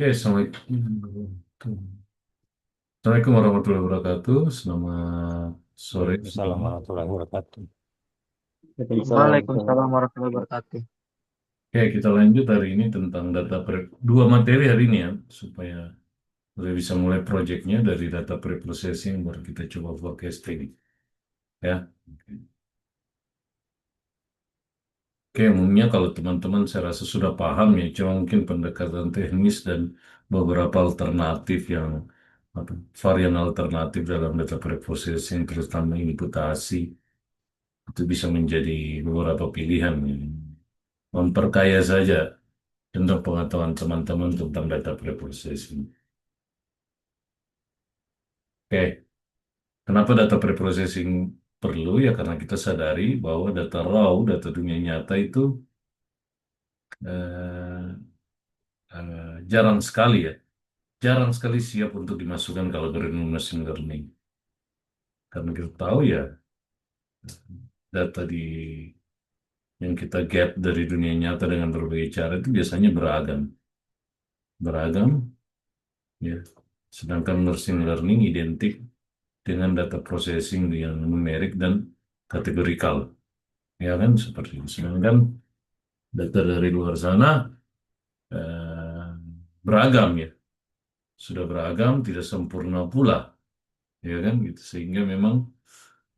Oke, Assalamualaikum warahmatullahi wabarakatuh. Selamat sore Waalaikumsalam semua. warahmatullahi wabarakatuh. Waalaikumsalam warahmatullahi wabarakatuh. Oke, kita lanjut hari ini tentang dua materi hari ini ya, supaya udah bisa mulai proyeknya dari data preprocessing baru kita coba forecasting ya. Oke, umumnya kalau teman-teman saya rasa sudah paham ya, cuma mungkin pendekatan teknis dan beberapa alternatif yang apa, varian alternatif dalam data preprocessing, terutama inputasi, itu bisa menjadi beberapa pilihan ya. Memperkaya saja tentang pengetahuan teman-teman tentang data preprocessing. Oke, kenapa data preprocessing perlu ya? Karena kita sadari bahwa data raw, data dunia nyata itu eh, jarang sekali ya, jarang sekali siap untuk dimasukkan ke algoritma machine learning. Karena kita tahu ya, data yang kita get dari dunia nyata dengan berbagai cara itu biasanya beragam, beragam ya. Sedangkan machine learning identik dengan data processing yang numerik dan kategorikal, ya kan seperti itu. Sedangkan data dari luar sana eh, beragam ya, sudah beragam, tidak sempurna pula, ya kan gitu. Sehingga memang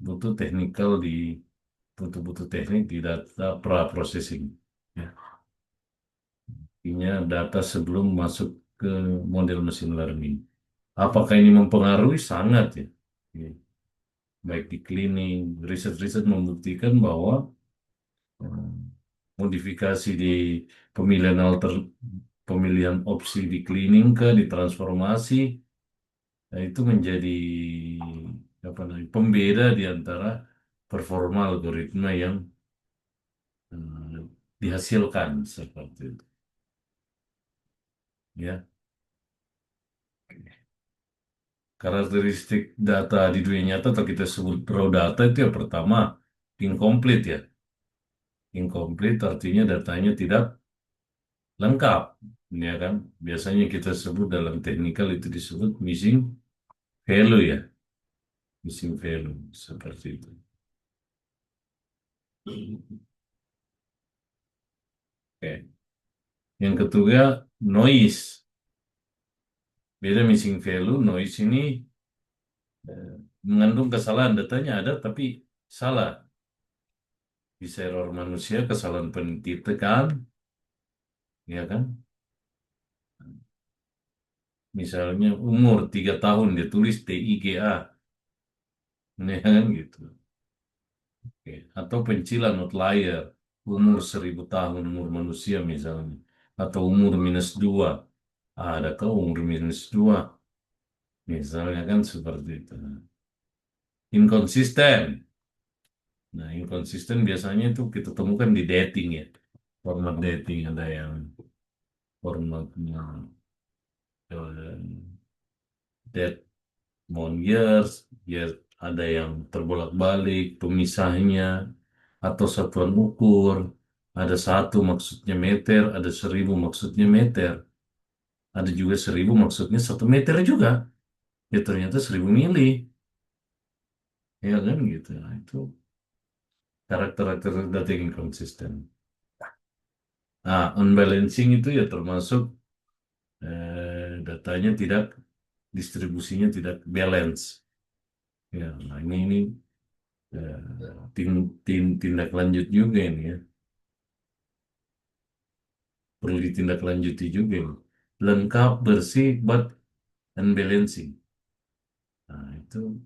butuh teknikal butuh teknik di data pra processing. Ya. Artinya data sebelum masuk ke model machine learning. Apakah ini mempengaruhi? Sangat ya. Ya. Baik di cleaning, riset-riset membuktikan bahwa eh, modifikasi di pemilihan pemilihan opsi di cleaning ke ditransformasi, nah itu menjadi apa namanya pembeda di antara performa algoritma yang dihasilkan seperti itu ya. Karakteristik data di dunia nyata atau kita sebut raw data itu yang pertama incomplete ya. Incomplete artinya datanya tidak lengkap, ya kan? Biasanya kita sebut dalam teknikal itu disebut missing value ya, missing value seperti itu. Oke. Yang ketiga noise. Beda missing value, noise ini eh, mengandung kesalahan, datanya ada tapi salah. Bisa error manusia, kesalahan penitikan, ya kan? Misalnya umur 3 tahun ditulis TIGA, ya kan gitu. Oke. Atau pencilan outlier, umur 1000 tahun, umur manusia misalnya. Atau umur -2. Adakah umur -2? Misalnya kan seperti itu. Inkonsisten. Nah, inkonsisten biasanya itu kita temukan di dating ya. Format dating ada yang formatnya dead mon years, ya ada yang terbolak-balik pemisahnya atau satuan ukur. Ada satu maksudnya meter, ada 1000 maksudnya meter. Ada juga 1000 maksudnya 1 meter juga. Ya ternyata 1000 mili. Ya kan gitu. Nah, itu karakter-karakter data yang inkonsisten. Nah, unbalancing itu ya termasuk datanya tidak, distribusinya tidak balance. Ya, nah ini eh, tindak lanjut juga ini ya. Perlu ditindaklanjuti juga ini. Lengkap, bersih, but unbalancing. Nah, itu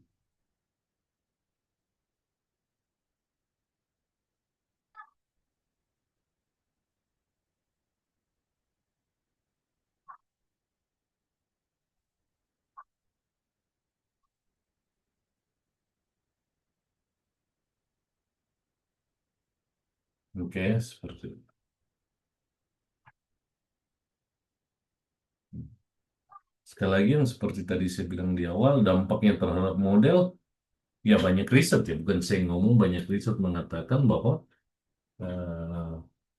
oke seperti itu. Sekali lagi yang seperti tadi saya bilang di awal, dampaknya terhadap model, ya banyak riset ya, bukan saya ngomong, banyak riset mengatakan bahwa eh,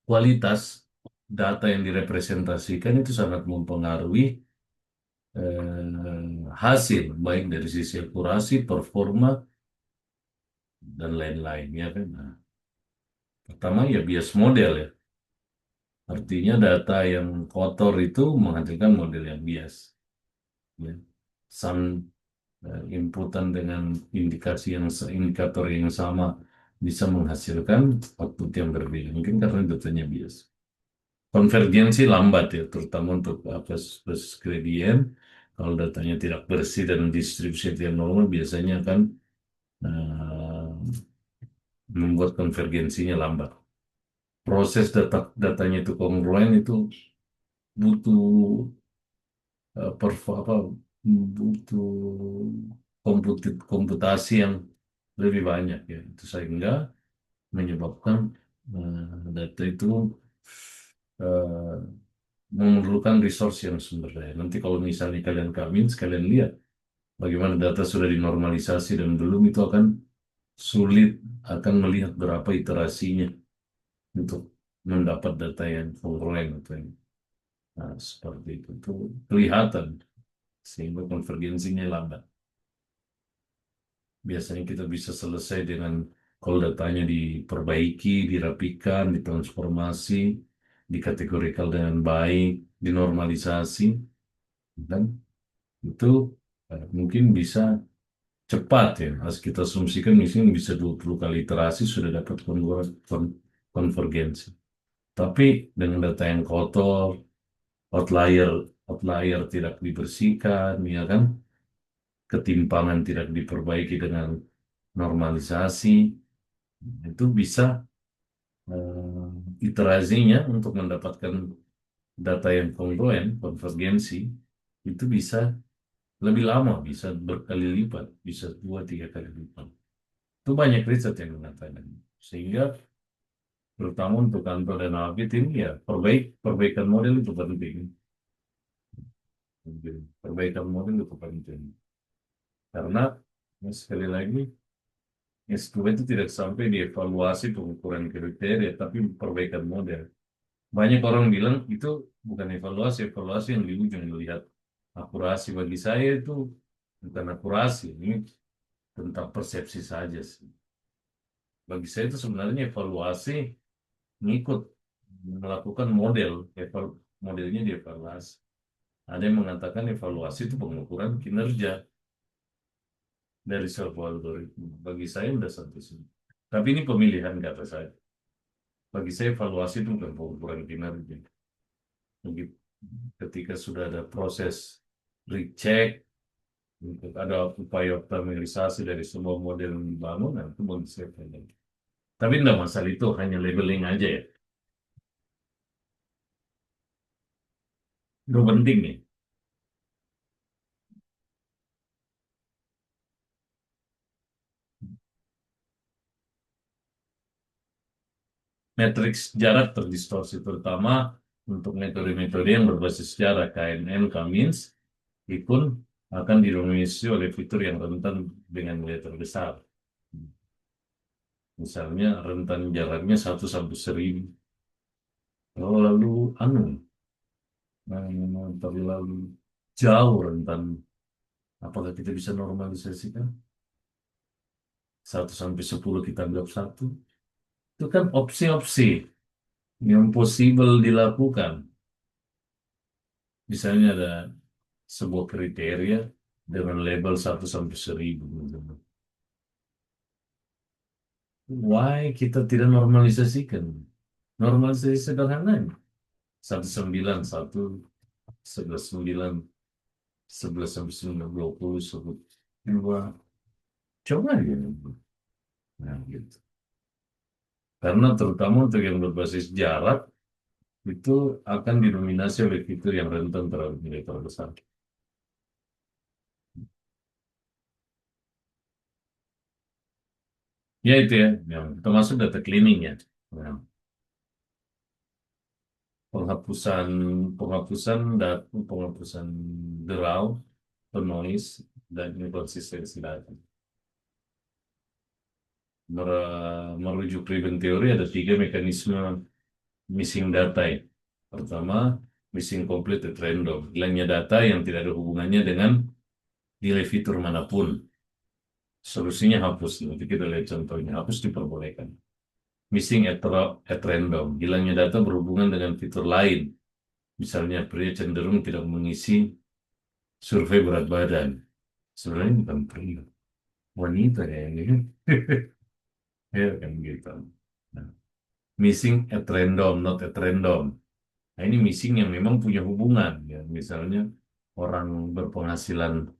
kualitas data yang direpresentasikan itu sangat mempengaruhi hasil, baik dari sisi akurasi, performa, dan lain-lain ya kan. Nah, pertama ya bias model ya. Artinya data yang kotor itu menghasilkan model yang bias. Ya. Some inputan dengan indikator yang sama bisa menghasilkan output yang berbeda. Mungkin karena datanya bias. Konvergensi lambat ya, terutama untuk plus gradient. Kalau datanya tidak bersih dan distribusi yang normal, biasanya akan eh, membuat konvergensinya lambat. Proses datanya itu kongruen itu butuh apa butuh komputasi yang lebih banyak ya. Itu sehingga menyebabkan data itu eh, memerlukan resource yang sumber daya. Nanti kalau misalnya kalian kawin, sekalian lihat bagaimana data sudah dinormalisasi dan belum, itu akan sulit, akan melihat berapa iterasinya untuk mendapat data yang kongruen atau yang seperti itu kelihatan, sehingga konvergensinya lambat. Biasanya kita bisa selesai dengan kalau datanya diperbaiki, dirapikan, ditransformasi, dikategorikan dengan baik, dinormalisasi, dan itu mungkin bisa cepat ya. Harus kita asumsikan misalnya bisa 20 kali iterasi sudah dapat konvergensi. Tapi dengan data yang kotor, outlier outlier tidak dibersihkan, ya kan? Ketimpangan tidak diperbaiki dengan normalisasi, itu bisa iterasinya untuk mendapatkan data yang kongruen, konvergensi, itu bisa lebih lama, bisa berkali lipat, bisa 2-3 kali lipat. Itu banyak riset yang mengatakan. Sehingga terutama untuk kantor dan audit ini ya perbaikan model itu penting. Perbaikan model itu penting. Karena ya, sekali lagi S2 itu tidak sampai dievaluasi pengukuran kriteria, tapi perbaikan model. Banyak orang bilang itu bukan evaluasi, evaluasi yang di ujung melihat akurasi. Bagi saya itu bukan akurasi, ini tentang persepsi saja sih. Bagi saya itu sebenarnya evaluasi ngikut melakukan model, modelnya dievaluasi. Ada yang mengatakan evaluasi itu pengukuran kinerja dari sebuah algoritma. Bagi saya udah sampai sini. Tapi ini pemilihan kata saya. Bagi saya evaluasi itu bukan pengukuran kinerja. Begitu. Ketika sudah ada proses recheck, untuk ada upaya optimalisasi dari semua model yang dibangun, nah itu bagi saya penting. Tapi tidak masalah itu, hanya labeling aja ya. Itu penting nih. Matriks jarak terdistorsi, terutama untuk metode-metode yang berbasis jarak, KNN, K-means, itu akan didominasi oleh fitur yang rentan dengan nilai terbesar. Misalnya rentan jaraknya 1 sampai 1000. Kalau lalu anu, terlalu jauh rentan, apakah kita bisa normalisasikan? 1 sampai 10 kita anggap satu. Itu kan opsi-opsi yang possible dilakukan. Misalnya ada sebuah kriteria dengan label 1 sampai 1000. Why kita tidak normalisasikan? Normalisasi sederhana. 191, 11,9, 11 sampai 9, 20, 2. Coba ya. Nah, gitu. Karena terutama untuk yang berbasis jarak, itu akan didominasi oleh fitur yang rentan terhadap nilai terbesar. Ya itu ya, yang termasuk data cleaning ya. Nah, penghapusan penghapusan data, penghapusan draw, noise, dan inkonsistensi data. Merujuk Driven Theory ada 3 mekanisme missing data ya. Pertama, missing complete at random. Hilangnya data yang tidak ada hubungannya dengan nilai fitur manapun. Solusinya hapus. Nanti kita lihat contohnya. Hapus diperbolehkan. Missing at random. Hilangnya data berhubungan dengan fitur lain. Misalnya, pria cenderung tidak mengisi survei berat badan. Sebenarnya bukan pria. Wanita ya ini. Ya kan gitu. Nah, missing at random, not at random. Nah, ini missing yang memang punya hubungan. Ya. Misalnya, orang berpenghasilan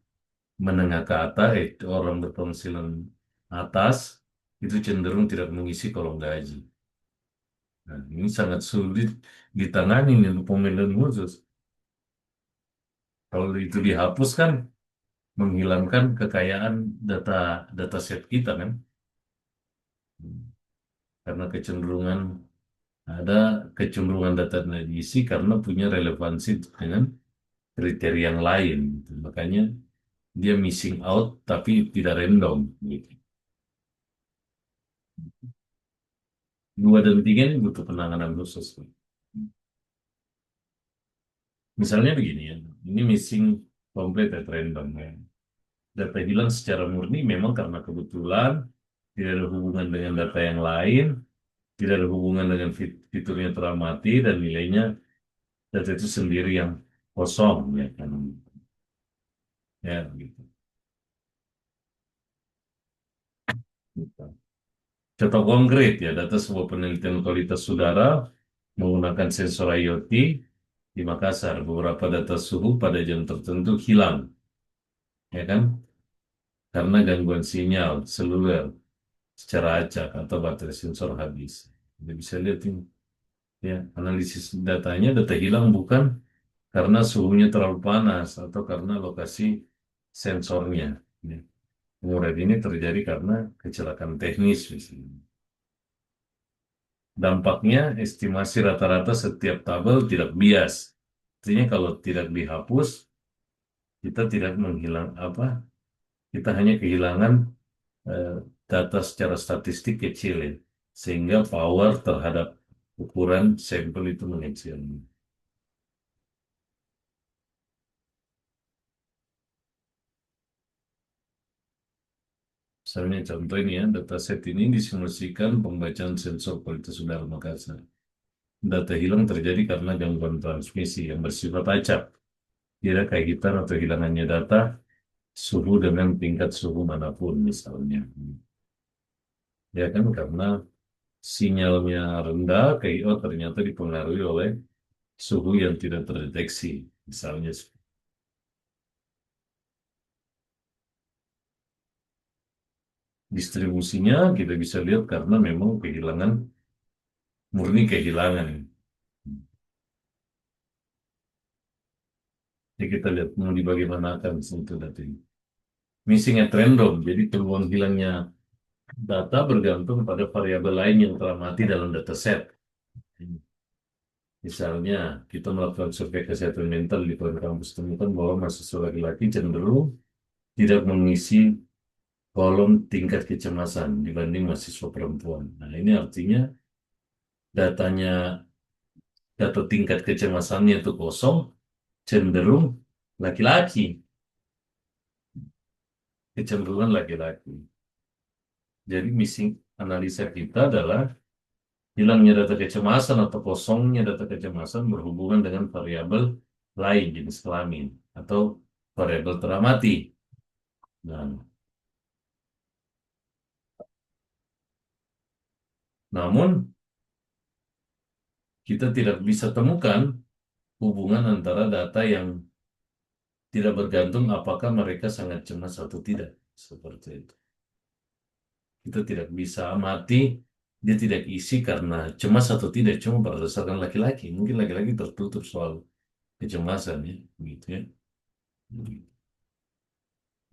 menengah ke atas, orang berpenghasilan atas, itu cenderung tidak mengisi kolom gaji. Nah, ini sangat sulit ditangani untuk pemilihan khusus. Kalau itu dihapus kan menghilangkan kekayaan data data set kita kan. Karena ada kecenderungan data yang diisi karena punya relevansi dengan kriteria yang lain. Gitu. Makanya dia missing out tapi tidak random. Gitu. Dua dan tiga ini butuh penanganan khusus. Misalnya begini ya, ini missing complete at random ya. Data hilang secara murni memang karena kebetulan, tidak ada hubungan dengan data yang lain, tidak ada hubungan dengan fiturnya teramati, dan nilainya data itu sendiri yang kosong ya kan. Ya, gitu. Gitu. Contoh konkret ya, data sebuah penelitian kualitas udara menggunakan sensor IoT di Makassar. Beberapa data suhu pada jam tertentu hilang, ya kan? Karena gangguan sinyal seluler secara acak atau baterai sensor habis. Kita bisa lihat ini, ya, analisis datanya, data hilang bukan karena suhunya terlalu panas atau karena lokasi sensornya. Ya. Kemudian ini terjadi karena kecelakaan teknis misalnya. Dampaknya, estimasi rata-rata setiap tabel tidak bias. Artinya kalau tidak dihapus, kita tidak menghilang apa, kita hanya kehilangan eh, data secara statistik kecil ya. Sehingga power terhadap ukuran sampel itu mengecil. Misalnya contoh ini ya, dataset ini disimulasikan pembacaan sensor kualitas udara Makassar. Data hilang terjadi karena gangguan transmisi yang bersifat acak. Tidak kaitan atau hilangannya data suhu dengan tingkat suhu manapun misalnya. Ya kan karena sinyalnya rendah, KIO ternyata dipengaruhi oleh suhu yang tidak terdeteksi. Misalnya distribusinya kita bisa lihat karena memang kehilangan, murni kehilangan. Jadi kita lihat mau dibagaimanakan itu data ini. Missing at random, jadi peluang hilangnya data bergantung pada variabel lain yang telah mati dalam dataset. Misalnya, kita melakukan survei kesehatan mental di kampus, temukan bahwa mahasiswa laki-laki cenderung tidak mengisi kolom tingkat kecemasan dibanding mahasiswa perempuan. Nah, ini artinya datanya, data tingkat kecemasannya itu kosong, cenderung laki-laki, kecenderungan laki-laki. Jadi missing analisa kita adalah hilangnya data kecemasan atau kosongnya data kecemasan berhubungan dengan variabel lain jenis kelamin atau variabel teramati. Nah, namun kita tidak bisa temukan hubungan antara data yang tidak bergantung apakah mereka sangat cemas atau tidak. Seperti itu. Kita tidak bisa amati dia tidak isi karena cemas atau tidak, cuma berdasarkan laki-laki. Mungkin laki-laki tertutup soal kecemasan ya, gitu ya.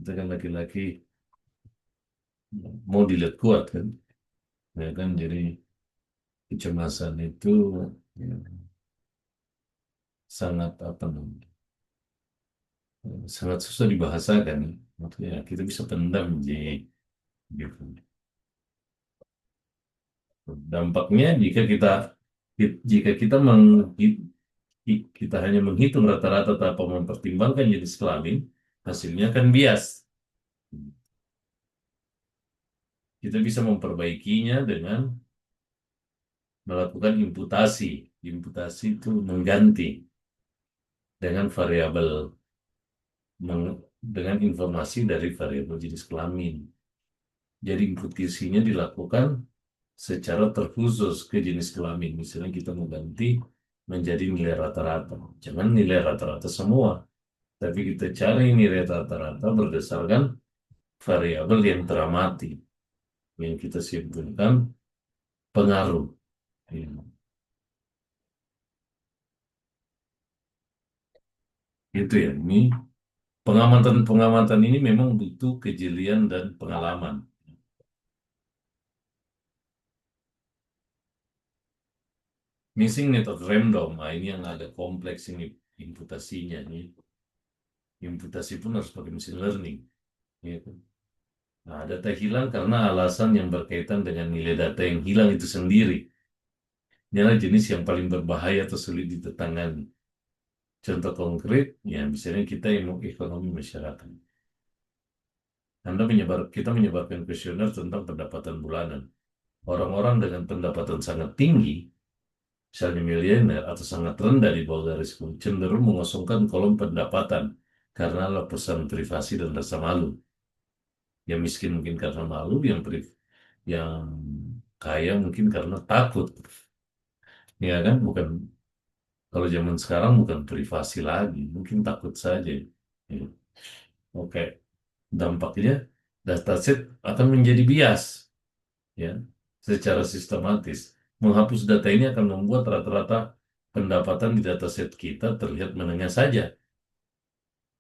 Kita kan laki-laki mau dilihat kuat kan, ya kan. Jadi kecemasan itu ya, sangat apa namanya, sangat susah dibahasakan. Maksudnya kita bisa pendam gitu. Dampaknya jika kita kita hanya menghitung rata-rata tanpa mempertimbangkan jenis kelamin, hasilnya kan bias. Kita bisa memperbaikinya dengan melakukan imputasi. Imputasi itu mengganti dengan variabel dengan informasi dari variabel jenis kelamin. Jadi imputasinya dilakukan secara terkhusus ke jenis kelamin. Misalnya kita mau ganti menjadi nilai rata-rata. Jangan nilai rata-rata semua, tapi kita cari nilai rata-rata berdasarkan variabel yang teramati yang kita simpulkan pengaruh. Ya, itu ya. Ini pengamatan-pengamatan ini memang butuh kejelian dan pengalaman. Missing net of random, nah ini yang agak kompleks ini imputasinya. Ini imputasi pun harus pakai machine learning. Gitu. Nah, data hilang karena alasan yang berkaitan dengan nilai data yang hilang itu sendiri. Ini adalah jenis yang paling berbahaya atau sulit ditetangani. Contoh konkret, ya misalnya kita yang mau ekonomi masyarakat. Kita menyebarkan kuesioner tentang pendapatan bulanan. Orang-orang dengan pendapatan sangat tinggi, misalnya miliuner atau sangat rendah di bawah garis kemiskinan, cenderung mengosongkan kolom pendapatan karena pesan privasi dan rasa malu. Yang miskin mungkin karena malu, yang kaya mungkin karena takut. Ya kan, bukan kalau zaman sekarang bukan privasi lagi, mungkin takut saja. Ya. Oke, dampaknya dataset akan menjadi bias, ya, secara sistematis. Menghapus data ini akan membuat rata-rata pendapatan di dataset kita terlihat menengah saja.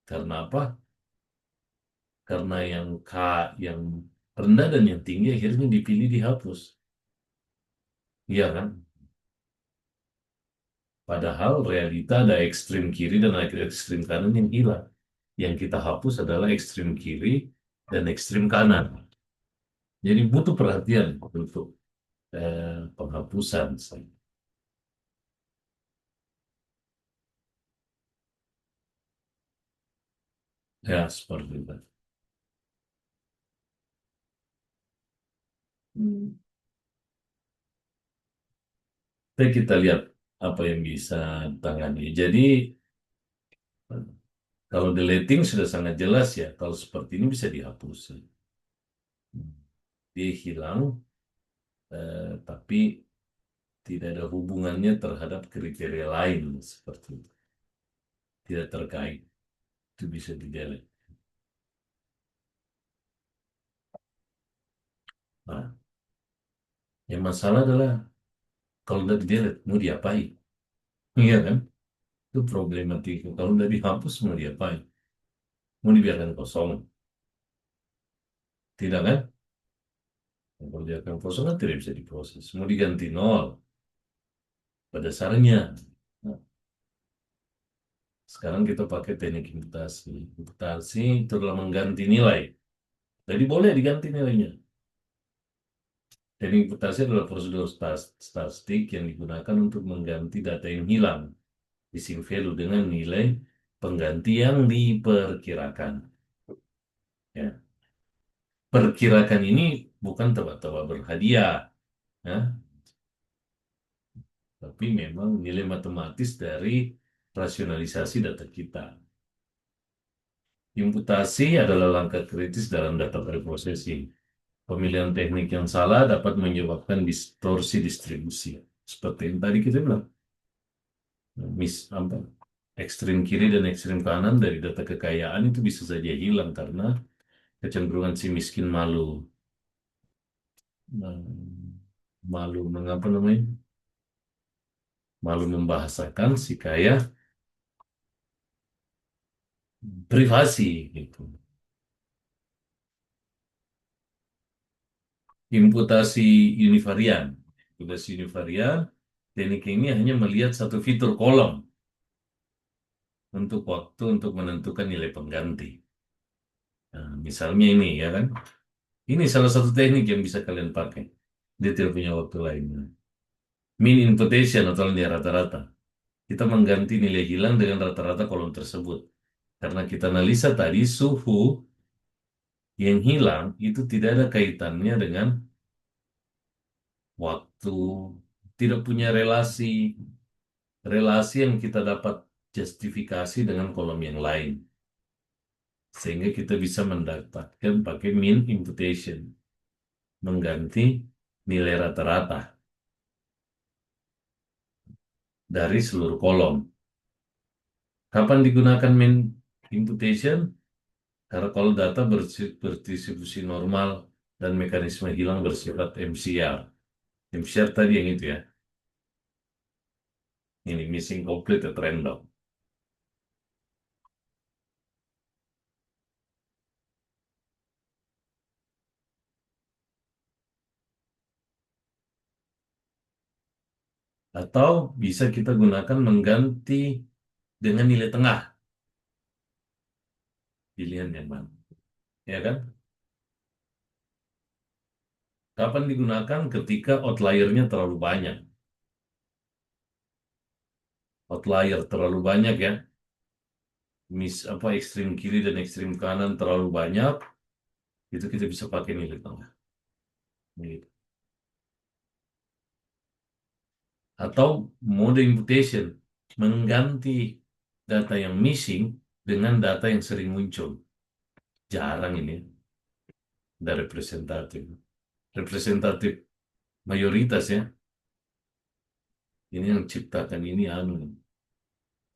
Karena apa? Karena yang rendah dan yang tinggi akhirnya dipilih dihapus. Iya kan? Padahal realita ada ekstrim kiri dan ada ekstrim kanan yang hilang. Yang kita hapus adalah ekstrim kiri dan ekstrim kanan. Jadi butuh perhatian untuk penghapusan. Ya, seperti itu. Hmm. Tapi kita lihat apa yang bisa tangani. Jadi, kalau deleting sudah sangat jelas ya. Kalau seperti ini bisa dihapus. Dia hilang, tapi tidak ada hubungannya terhadap kriteria lain seperti itu. Tidak terkait. Itu bisa di-delete. Nah, yang masalah adalah kalau udah di-delete, mau diapain? Iya kan? Itu problematika. Kalau udah dihapus, mau diapain? Mau dibiarkan kosong? Tidak kan? Kalau dibiarkan kosong kan tidak bisa diproses. Mau diganti nol pada dasarnya. Nah, sekarang kita pakai teknik imputasi. Imputasi itu adalah mengganti nilai. Jadi boleh diganti nilainya. Teknik imputasi adalah prosedur statistik yang digunakan untuk mengganti data yang hilang, missing value, dengan nilai pengganti yang diperkirakan. Ya. Perkirakan ini bukan tebak-tebak berhadiah, ya, tapi memang nilai matematis dari rasionalisasi data kita. Imputasi adalah langkah kritis dalam data preprocessing. Pemilihan teknik yang salah dapat menyebabkan distorsi distribusi. Seperti yang tadi kita bilang, apa, ekstrim kiri dan ekstrim kanan dari data kekayaan itu bisa saja hilang karena kecenderungan si miskin malu, malu mengapa namanya, malu membahasakan si kaya privasi gitu. Imputasi univarian. Imputasi univarian, teknik ini hanya melihat satu fitur kolom untuk waktu untuk menentukan nilai pengganti. Nah, misalnya ini ya kan. Ini salah satu teknik yang bisa kalian pakai. Dia tidak punya waktu lain. Mean imputation atau nilai rata-rata. Kita mengganti nilai hilang dengan rata-rata kolom tersebut. Karena kita analisa tadi, suhu yang hilang itu tidak ada kaitannya dengan waktu, tidak punya relasi yang kita dapat justifikasi dengan kolom yang lain. Sehingga kita bisa mendapatkan pakai mean imputation, mengganti nilai rata-rata dari seluruh kolom. Kapan digunakan mean imputation? Karena kalau data berdistribusi normal dan mekanisme hilang bersifat MCR. MCR tadi yang itu ya, ini missing complete at random. Atau bisa kita gunakan mengganti dengan nilai tengah. Pilihan yang mana? Ya kan? Kapan digunakan? Ketika outliernya terlalu banyak. Outlier terlalu banyak ya. Ekstrim kiri dan ekstrim kanan terlalu banyak. Itu kita bisa pakai nilai tengah. Gitu. Atau mode imputation. Mengganti data yang missing dengan data yang sering muncul. Jarang ini. Dari representatif. Representatif mayoritas ya. Ini yang ciptakan ini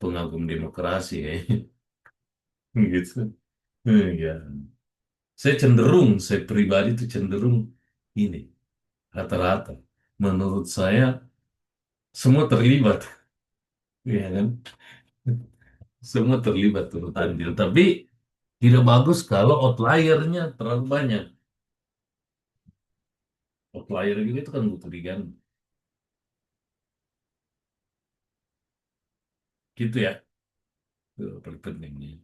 pengagum demokrasi ya. Gitu. Ya. Saya pribadi itu cenderung ini rata-rata. Menurut saya semua terlibat, ya kan? Semua terlibat turut andil. Tapi tidak bagus kalau outliernya terlalu banyak. Outlier juga itu kan butuh diganti. Gitu ya. Itu paling penting nih.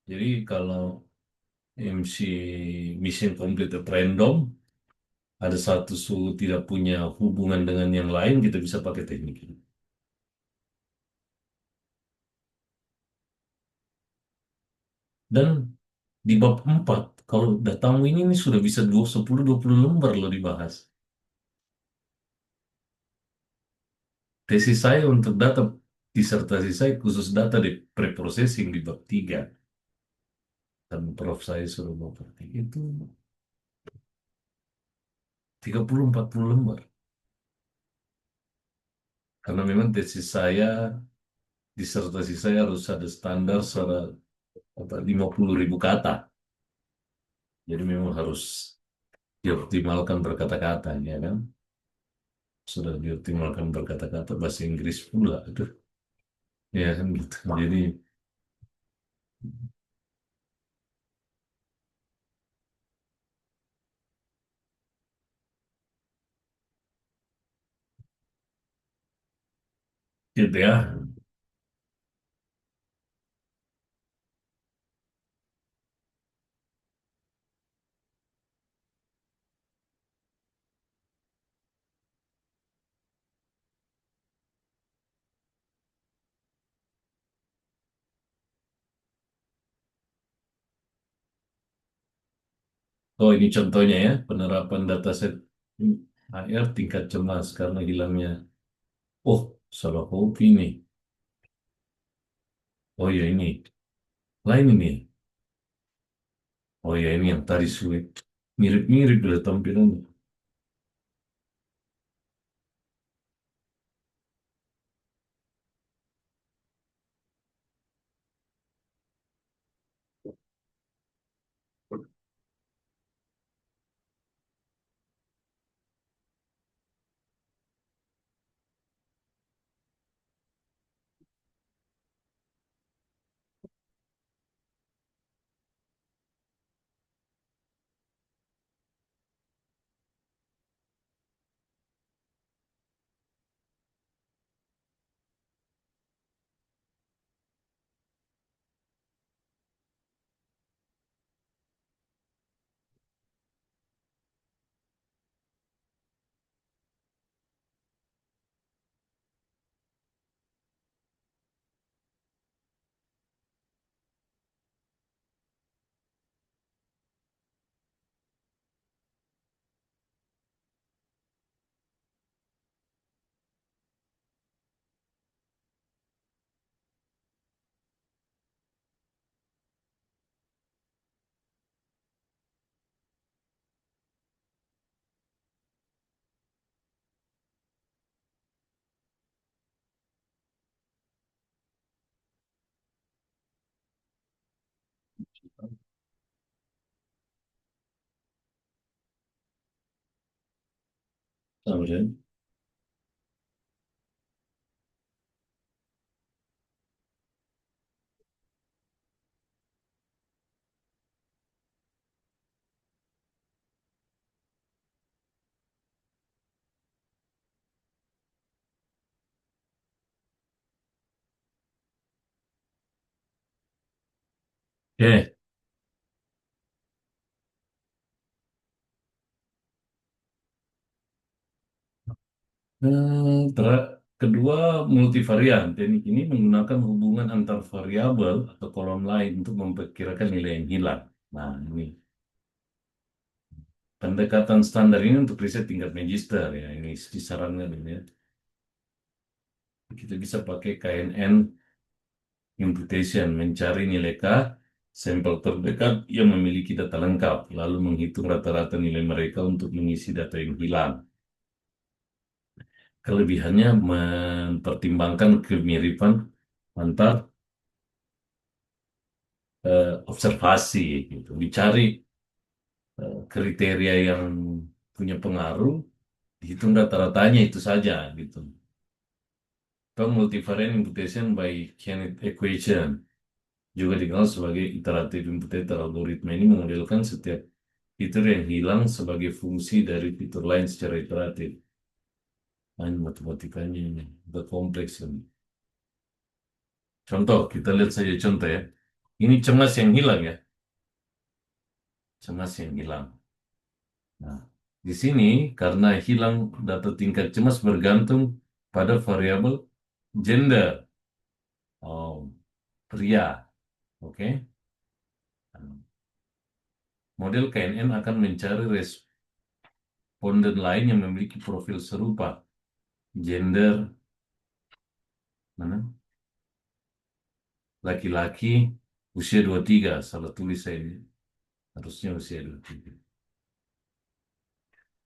Jadi kalau MC mission completed random ada satu suhu tidak punya hubungan dengan yang lain, kita bisa pakai teknik ini. Dan di bab 4 kalau datamu ini sudah bisa 10-20 lembar loh dibahas. Tesis saya untuk data, disertasi saya khusus data di preprocessing di bab 3. Dan prof saya suruh bab 3 itu 30-40 lembar. Karena memang tesis saya, disertasi saya harus ada standar 50.000 kata. Jadi memang harus dioptimalkan berkata-kata, ya kan? Sudah dioptimalkan berkata-kata bahasa Inggris pula. Aduh, ya kan gitu. Jadi, gitu ya. Oh, ini contohnya ya, penerapan dataset HR tingkat cemas karena hilangnya. Oh, salah copy nih. Oh ya ini, lain ini. Oh ya ini yang tadi sulit. Mirip-mirip lah tampilannya. Kemudian, oke. Kedua, multivarian. Teknik ini menggunakan hubungan antar variabel atau kolom lain untuk memperkirakan nilai yang hilang. Nah, ini pendekatan standar ini untuk riset tingkat magister ya. Ini disarankan ini ya. Kita bisa pakai KNN imputation, mencari nilai K sampel terdekat yang memiliki data lengkap, lalu menghitung rata-rata nilai mereka untuk mengisi data yang hilang. Kelebihannya mempertimbangkan kemiripan antar observasi gitu. Dicari kriteria yang punya pengaruh, dihitung rata-ratanya itu saja gitu. Atau multivariate imputation by Kenneth equation, juga dikenal sebagai iteratif imputator. Algoritma ini memodelkan setiap fitur yang hilang sebagai fungsi dari fitur lain secara iteratif. Nah, ini matematikanya ini udah kompleks ini. Contoh, kita lihat saja contoh ya. Ini cemas yang hilang ya, cemas yang hilang. Nah, di sini karena hilang data tingkat cemas bergantung pada variabel gender. Oh, pria. Oke. Model KNN akan mencari responden lain yang memiliki profil serupa. Gender, mana? Laki-laki, usia 23. Salah tulis saya ini. Harusnya usia 23.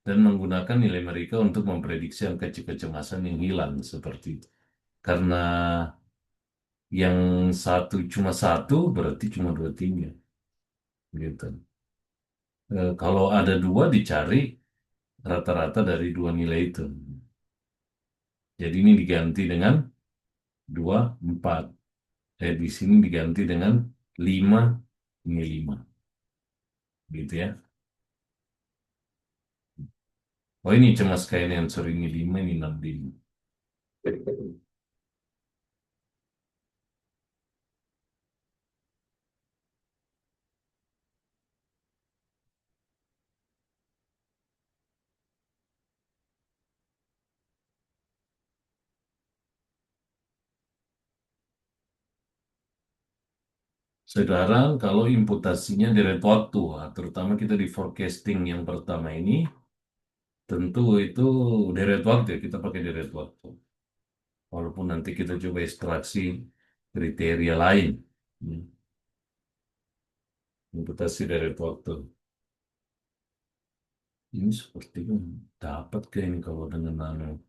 Dan menggunakan nilai mereka untuk memprediksi angka kecemasan yang hilang seperti itu. Karena yang satu cuma satu, berarti cuma 23. Gitu. Kalau ada dua, dicari rata-rata dari dua nilai itu. Jadi ini diganti dengan 24. Di sini diganti dengan 5, ini 5. Gitu ya. Oh ini cemas kayak yang sorry ini 5, ini 65. Sekarang kalau imputasinya deret waktu, terutama kita di forecasting yang pertama ini, tentu itu deret waktu ya, kita pakai deret waktu. Walaupun nanti kita coba ekstraksi kriteria lain. Hmm, imputasi deret waktu. Ini sepertinya dapat ke ini kalau dengan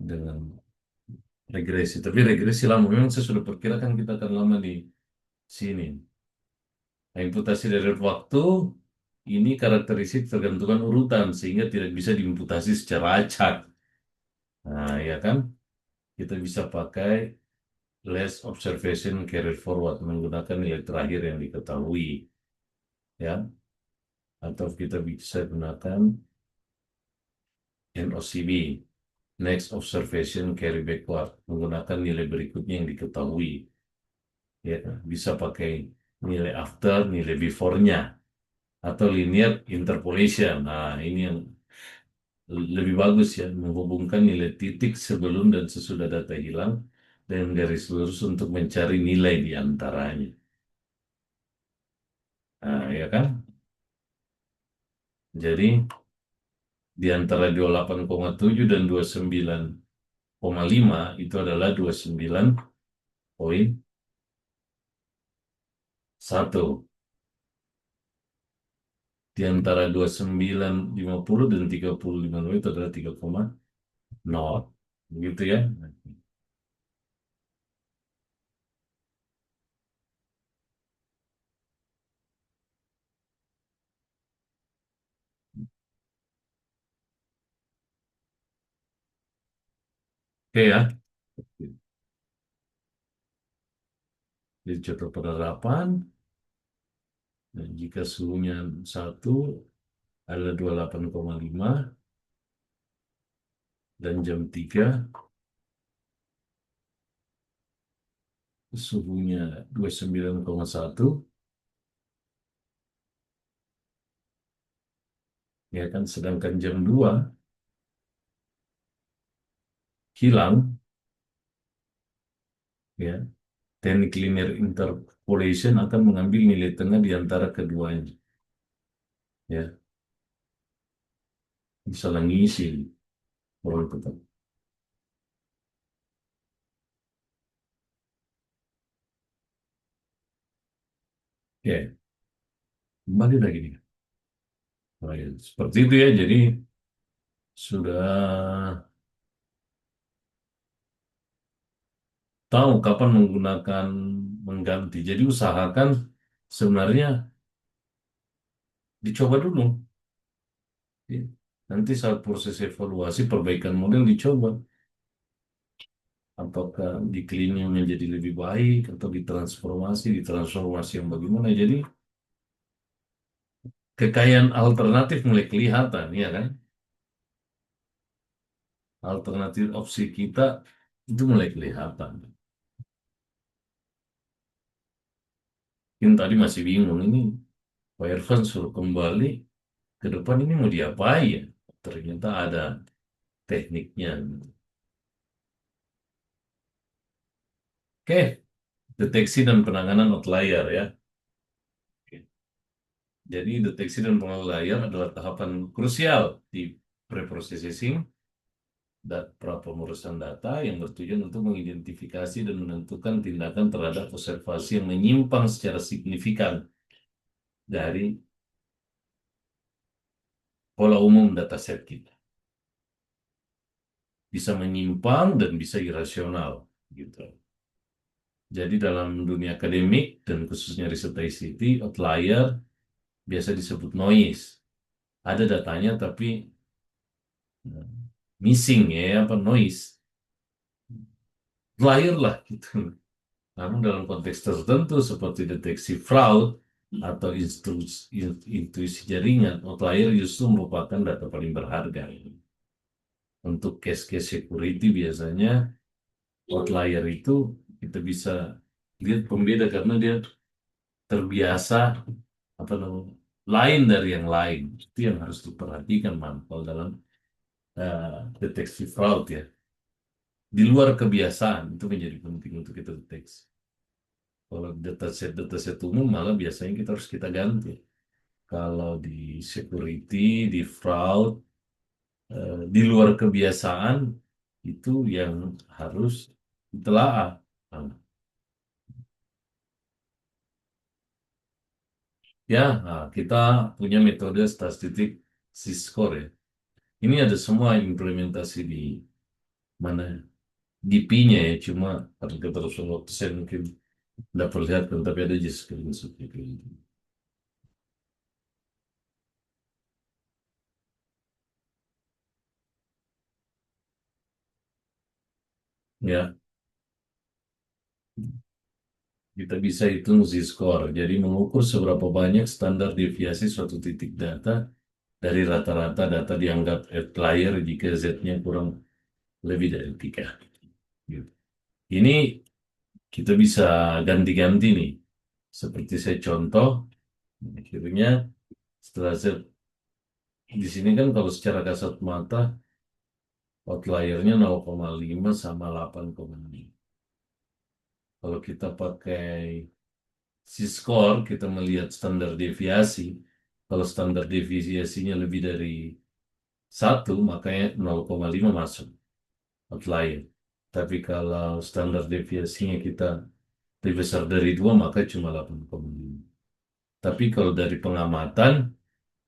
dengan regresi. Tapi regresi lama, memang saya sudah perkirakan kita akan lama di sini. Nah, imputasi dari waktu ini karakteristik tergantungan urutan sehingga tidak bisa diimputasi secara acak. Nah, ya kan? Kita bisa pakai last observation carry forward menggunakan nilai terakhir yang diketahui, ya. Atau kita bisa gunakan NOCB, next observation carry backward menggunakan nilai berikutnya yang diketahui. Ya, bisa pakai nilai after, nilai before-nya, atau linear interpolation. Nah, ini yang lebih bagus ya, menghubungkan nilai titik sebelum dan sesudah data hilang dan garis lurus untuk mencari nilai di antaranya. Nah, ya kan? Jadi, di antara 28,7 dan 29,5 itu adalah 29,1. Di antara 29,50 dan 35 itu adalah 3,0. Begitu ya. Oke ya. Jadi contoh penerapan, dan jika suhunya 1 adalah 28,5 dan jam 3 suhunya 29,1, ya kan, sedangkan jam 2 hilang, ya, teknik linear interpolation akan mengambil nilai tengah di antara keduanya, ya, misalnya ngisi orang tetap. Ya, kembali lagi nih. Nah, ya, seperti itu ya, jadi sudah tahu kapan menggunakan mengganti. Jadi usahakan sebenarnya dicoba dulu. Ya. Nanti saat proses evaluasi perbaikan model dicoba. Apakah di menjadi lebih baik atau ditransformasi yang bagaimana. Jadi kekayaan alternatif mulai kelihatan, ya kan? Alternatif opsi kita itu mulai kelihatan. Ini tadi masih bingung ini Pak Irfan suruh kembali ke depan ini mau diapain ya? Ternyata ada tekniknya. Oke, deteksi dan penanganan outlier ya. Oke. Jadi deteksi dan penanganan outlier adalah tahapan krusial di preprocessing dan prapemurusan data yang bertujuan untuk mengidentifikasi dan menentukan tindakan terhadap observasi yang menyimpang secara signifikan dari pola umum dataset kita. Bisa menyimpang dan bisa irasional gitu. Jadi dalam dunia akademik dan khususnya riset ICT, outlier biasa disebut noise. Ada datanya tapi eh, missing ya, apa noise. Outlier lah gitu. Namun dalam konteks tertentu seperti deteksi fraud atau intuisi jaringan, outlier justru merupakan data paling berharga. Untuk case-case security biasanya outlier itu kita bisa lihat pembeda karena dia terbiasa apa namanya lain dari yang lain. Itu yang harus diperhatikan Manpal dalam deteksi fraud ya. Di luar kebiasaan itu menjadi penting untuk kita deteksi. Kalau dataset umum malah biasanya kita ganti. Kalau di security, di fraud, di luar kebiasaan itu yang harus ditelaah. Nah, ya, nah, kita punya metode statistik Z-score ya. Ini ada semua implementasi di mana di P-nya ya, cuma karena keterbatasan waktu saya mungkin tidak perlihatkan, tapi ada aja screenshot gitu. Ya, kita bisa hitung Z-score. Jadi mengukur seberapa banyak standar deviasi suatu titik data dari rata-rata data dianggap outlier jika Z-nya kurang lebih dari 3. Gitu. Ini kita bisa ganti-ganti nih. Seperti saya contoh, akhirnya setelah Z di sini kan kalau secara kasat mata outliernya 0,5 sama 8,5. Kalau kita pakai Z-score, kita melihat standar deviasi. Kalau standar deviasinya lebih dari 1, makanya 0,5 masuk outlier. Tapi kalau standar deviasinya kita lebih besar dari 2, maka cuma 8,5. Tapi kalau dari pengamatan,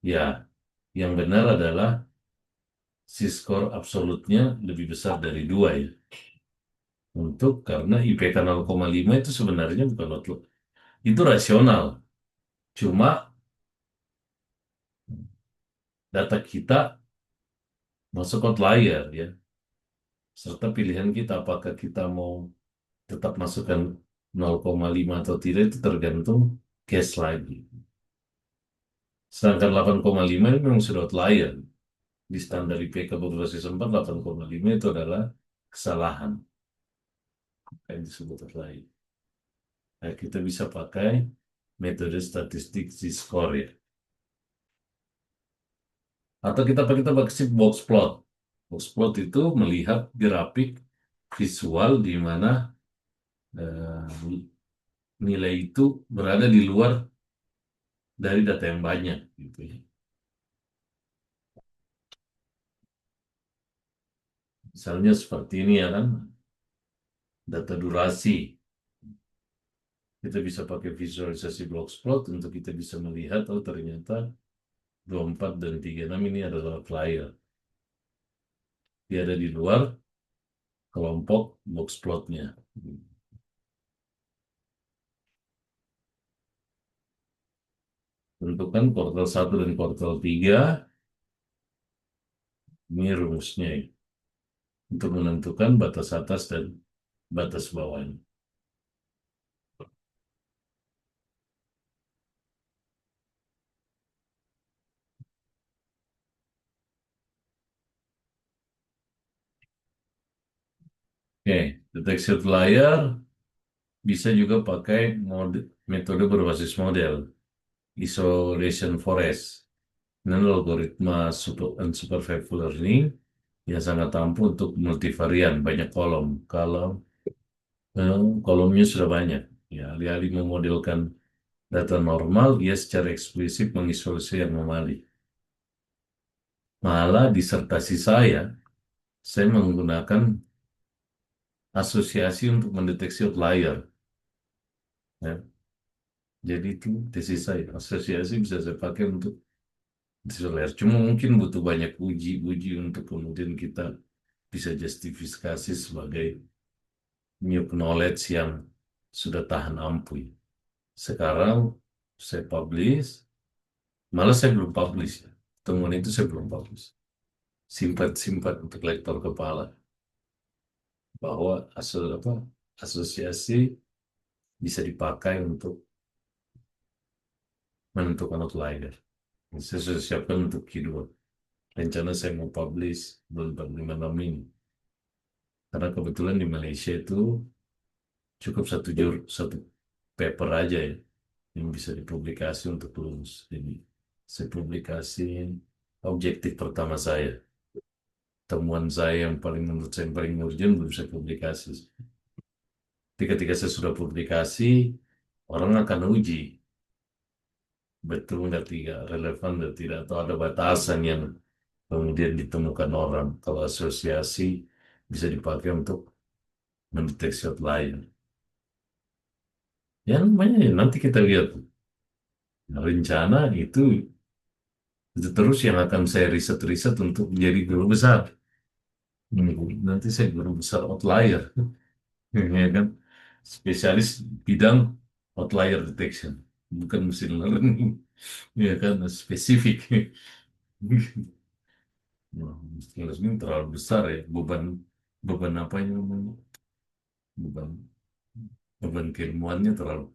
ya yang benar adalah Z-score absolutnya lebih besar dari 2 ya. Untuk karena IPK 0,5 itu sebenarnya bukan outlier. Itu rasional. Cuma data kita masuk outlier ya. serta pilihan kita apakah kita mau tetap masukkan 0,5 atau tidak itu tergantung case lagi. Sedangkan 8,5 ini memang sudah outlier. Di standar IPK berbasis 4, 8,5 itu adalah kesalahan yang disebut outlier. Nah, kita bisa pakai metode statistik Z-score ya. Atau kita pakai box plot. Box plot itu melihat grafik visual di mana eh, nilai itu berada di luar dari data yang banyak gitu ya. Misalnya seperti ini ya kan, data durasi. Kita bisa pakai visualisasi box plot untuk kita bisa melihat, oh ternyata 24 dan 36 ini adalah outlier. Dia ada di luar kelompok box plotnya. Tentukan kuartal 1 dan kuartal 3, ini rumusnya ya, untuk menentukan batas atas dan batas bawahnya. Oke, deteksi outlier bisa juga pakai metode berbasis model, isolation forest. Ini algoritma unsupervised learning yang sangat ampuh untuk multivarian, banyak kolom. Kalau kolomnya sudah banyak, ya, alih-alih memodelkan data normal, dia secara eksplisit mengisolasi anomali. Malah disertasi saya menggunakan asosiasi untuk mendeteksi outlier. Ya. Jadi itu tesis saya, asosiasi bisa saya pakai untuk outlier. Cuma mungkin butuh banyak uji-uji untuk kemudian kita bisa justifikasi sebagai new knowledge yang sudah tahan ampui. Sekarang saya publish, malah saya belum publish ya. Temuan itu saya belum publish. Simpan-simpan untuk lektor kepala bahwa asosiasi bisa dipakai untuk menentukan outlier. Saya sudah siapkan untuk Q2. Rencana saya mau publish bulan 5 ini. Karena kebetulan di Malaysia itu cukup satu paper aja ya yang bisa dipublikasi untuk lulus. Jadi saya publikasi objektif pertama saya. Temuan saya yang paling menurut saya yang paling urgent belum saya publikasi. Tapi ketika saya sudah publikasi, orang akan uji betul nggak tidak relevan dan tidak atau ada batasan yang kemudian ditemukan orang. Kalau asosiasi bisa dipakai untuk mendeteksi outlier. Ya namanya ya, nanti kita lihat. Nah, rencana itu terus yang akan saya riset-riset untuk menjadi guru besar. Nanti saya guru besar outlier, ya kan? Spesialis bidang outlier detection, bukan machine learning, ya kan? Spesifik. Nah, machine learning terlalu besar ya, beban beban apanya namanya? Beban beban keilmuannya terlalu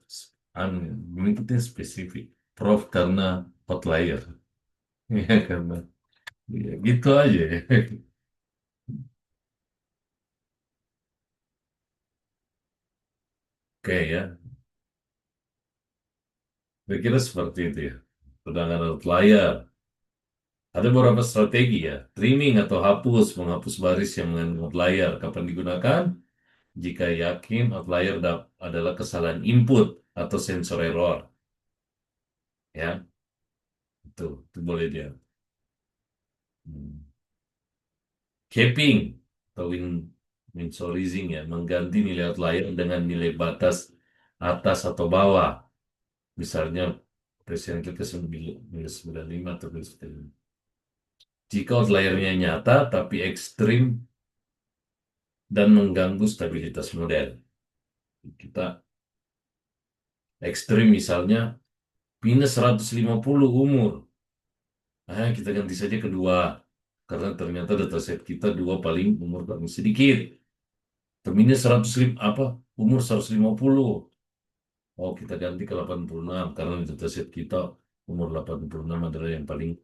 aneh. Ini kita spesifik. Prof karena outlier, ya karena ya, gitu aja. Ya. Oke ya, saya kira seperti itu ya. Penanganan outlier. Ada beberapa strategi ya. Trimming atau menghapus baris yang mengandung outlier. Kapan digunakan? Jika yakin outlier adalah kesalahan input atau sensor error. Ya, itu boleh dia. Hmm. Capping atau insourcing ya, mengganti nilai outlier dengan nilai batas atas atau bawah. Misalnya presiden kita 95 atau 95. Jika outliernya nyata tapi ekstrim dan mengganggu stabilitas model. Kita ekstrim misalnya minus 150 umur. Nah, kita ganti saja kedua. karena ternyata dataset kita dua paling umur paling sedikit. Terminnya 100 apa umur 150. Oh, kita ganti ke 86 karena di dataset kita umur 86 adalah yang paling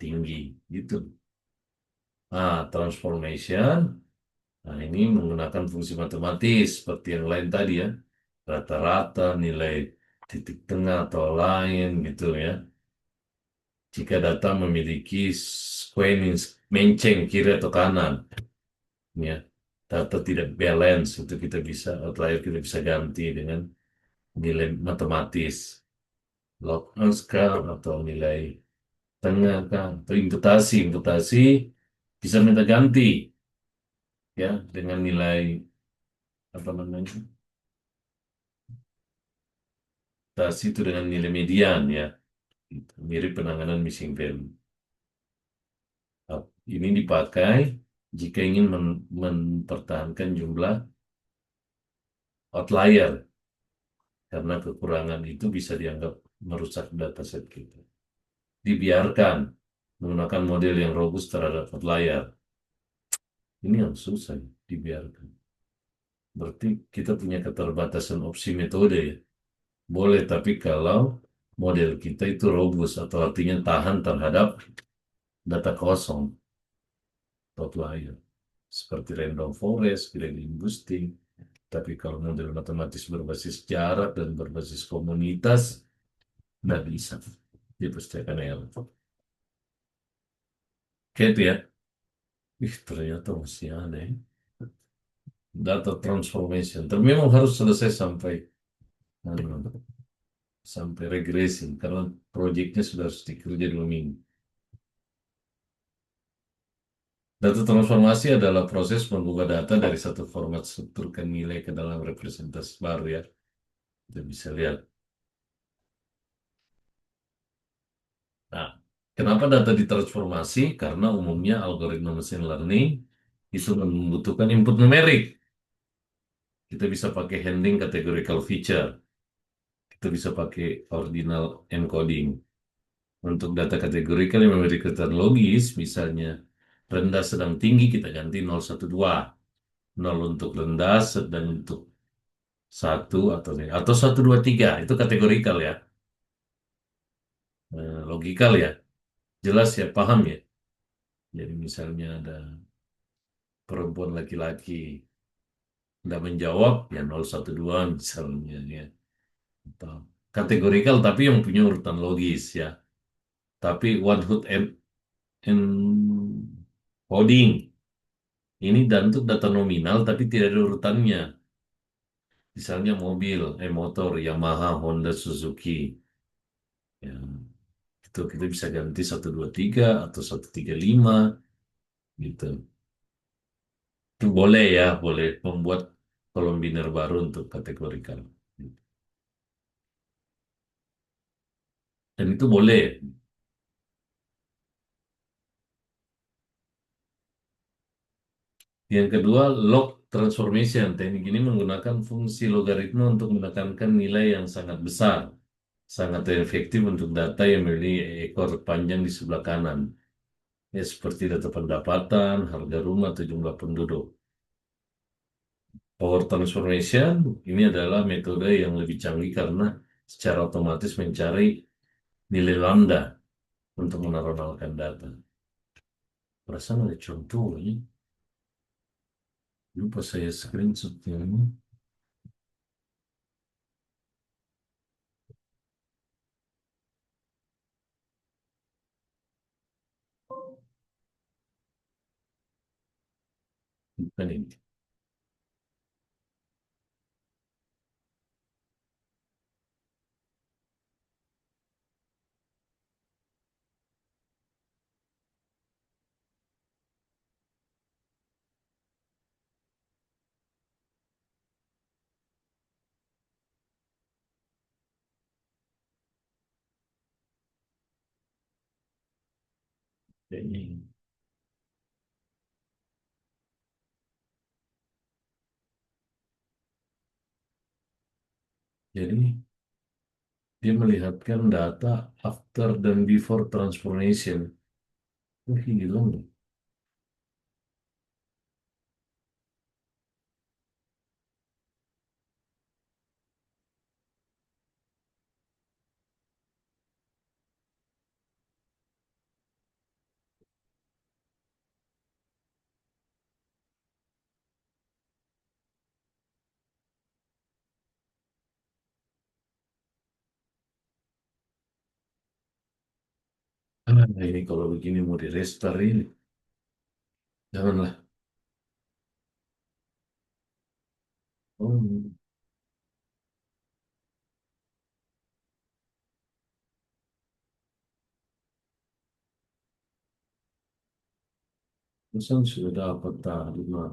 tinggi gitu. Nah, transformation. Nah, ini menggunakan fungsi matematis seperti yang lain tadi ya. Rata-rata, nilai titik tengah atau lain gitu ya. Jika data memiliki squamous, menceng kiri atau kanan, ya. Data tidak balance, itu kita bisa, outlier kita bisa ganti dengan nilai matematis. Log kah, atau nilai tengah kah, atau imputasi. Imputasi bisa minta ganti, ya, dengan nilai, apa namanya, imputasi itu dengan nilai median, ya. Gitu. Mirip penanganan missing value. Nah, ini dipakai jika ingin mempertahankan jumlah outlier, karena kekurangan itu bisa dianggap merusak dataset kita. Dibiarkan menggunakan model yang robust terhadap outlier. Ini yang susah, dibiarkan. Berarti kita punya keterbatasan opsi metode ya. Boleh, tapi kalau model kita itu robust atau artinya tahan terhadap data kosong, outlier. Seperti random forest, gradient boosting. Tapi kalau model matematis berbasis jarak dan berbasis komunitas, nggak bisa. Dia pasti akan error. Kayak itu ya. Ih, ternyata masih ada ya. Data transformation. Tapi memang harus selesai anu, sampai regresi. Karena proyeknya sudah harus dikerja 2 minggu. Data transformasi adalah proses mengubah data dari satu format struktur ke nilai ke dalam representasi baru ya. Kita bisa lihat. Nah, kenapa data ditransformasi? Karena umumnya algoritma machine learning itu membutuhkan input numerik. Kita bisa pakai handling categorical feature. Kita bisa pakai ordinal encoding. Untuk data kategorikal yang memiliki ketentuan logis, misalnya rendah, sedang, tinggi, kita ganti 012. 0 untuk rendah, sedang untuk satu atau 123. Itu kategorikal ya. Logikal ya. Jelas ya, paham ya. Jadi misalnya ada perempuan laki-laki nggak menjawab, ya 012 misalnya ya. Atau kategorikal tapi yang punya urutan logis ya. Tapi one hot encoding ini dan untuk data nominal tapi tidak ada urutannya. Misalnya mobil, motor, Yamaha, Honda, Suzuki. Ya, itu kita bisa ganti 123 atau 135 gitu. Itu boleh ya, boleh membuat kolom biner baru untuk kategorikan. Dan itu boleh. Yang kedua, log transformation. Teknik ini menggunakan fungsi logaritma untuk menekankan nilai yang sangat besar. Sangat efektif untuk data yang memiliki ekor panjang di sebelah kanan. Ya, seperti data pendapatan, harga rumah, atau jumlah penduduk. Power transformation ini adalah metode yang lebih canggih karena secara otomatis mencari nilai lambda untuk menormalkan data. Perasaan ada contohnya. Lupa saya screenshot ini. Bukan ini. Kayaknya ini. Jadi dia melihatkan data after dan before transformation. Oh, hilang. Ini kalau begini mau di restart ini, janganlah. Oh, pesan sudah dapat tadi mah.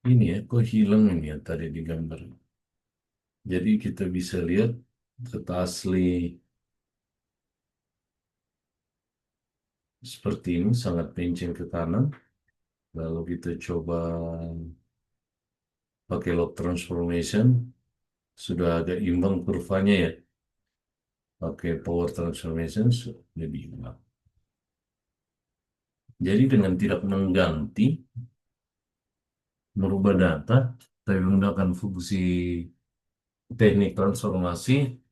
Ini ya, kok hilang ini ya tadi di gambar. Jadi kita bisa lihat data asli seperti ini sangat pincin ke kanan. Lalu kita coba pakai log transformation, sudah agak imbang kurvanya ya. Pakai power transformation jadi imbang. Jadi dengan tidak mengganti, merubah data, tapi menggunakan fungsi teknik transformasi,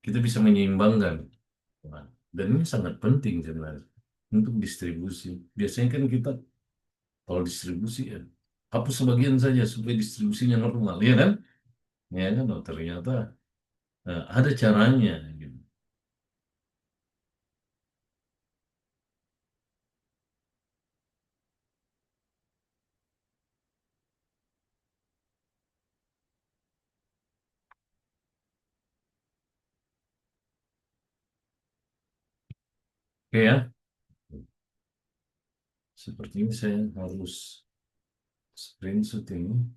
kita bisa menyeimbangkan. Nah, dan ini sangat penting sebenarnya untuk distribusi. Biasanya kan kita kalau distribusi ya hapus sebagian saja supaya distribusinya normal, ya kan? Ya kan? Oh, ternyata ada caranya. Gitu. Oke ya, sepertinya saya harus screenshot ini.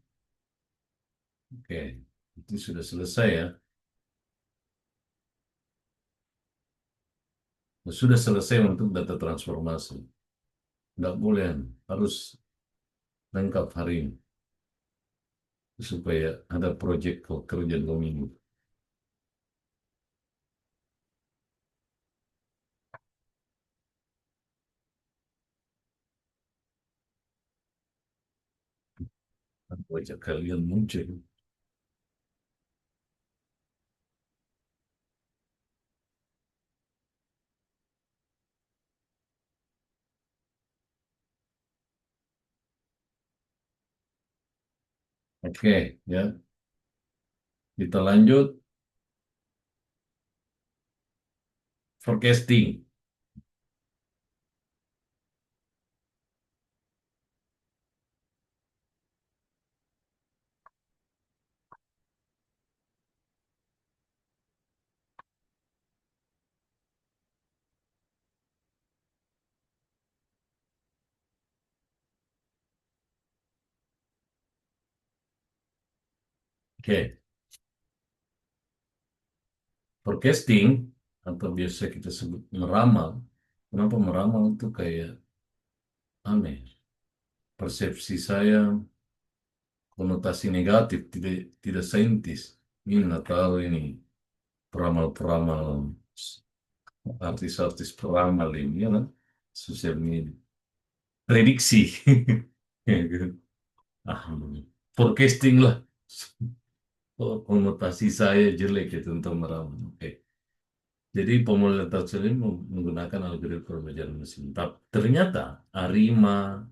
Oke, itu sudah selesai ya. Sudah selesai untuk data transformasi. Nggak boleh, harus lengkap hari ini supaya ada proyek kerja 2 minggu. Aku ajak kalian muncul. Oke, ya. Kita lanjut forecasting. Oke, forecasting atau biasa kita sebut meramal. Kenapa meramal itu kayak aneh? Persepsi saya konotasi negatif, tidak tidak saintis. Ini Natal ini peramal-peramal, artis-artis peramal ini, ya kan? Sosial media. Prediksi. Ya, gitu. Ah, forecasting lah. Oh, konotasi saya jelek itu untuk meramal. Oke. Jadi pemodelan tafsir ini menggunakan algoritma pembelajaran mesin. Tapi ternyata ARIMA,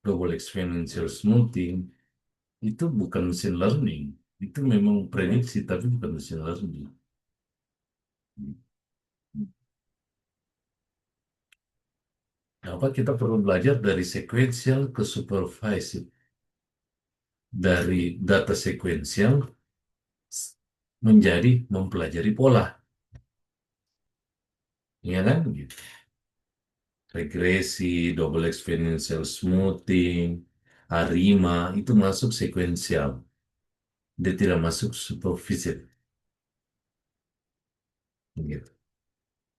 Global Exponential Smoothing, itu bukan mesin learning. Itu memang prediksi, tapi bukan mesin learning. Apa kita perlu belajar dari sequential ke supervised. Dari data sequential menjadi mempelajari pola. Ya kan? Gitu. Regresi, double exponential smoothing, ARIMA, itu masuk sequential. Dia tidak masuk supervised. Gitu.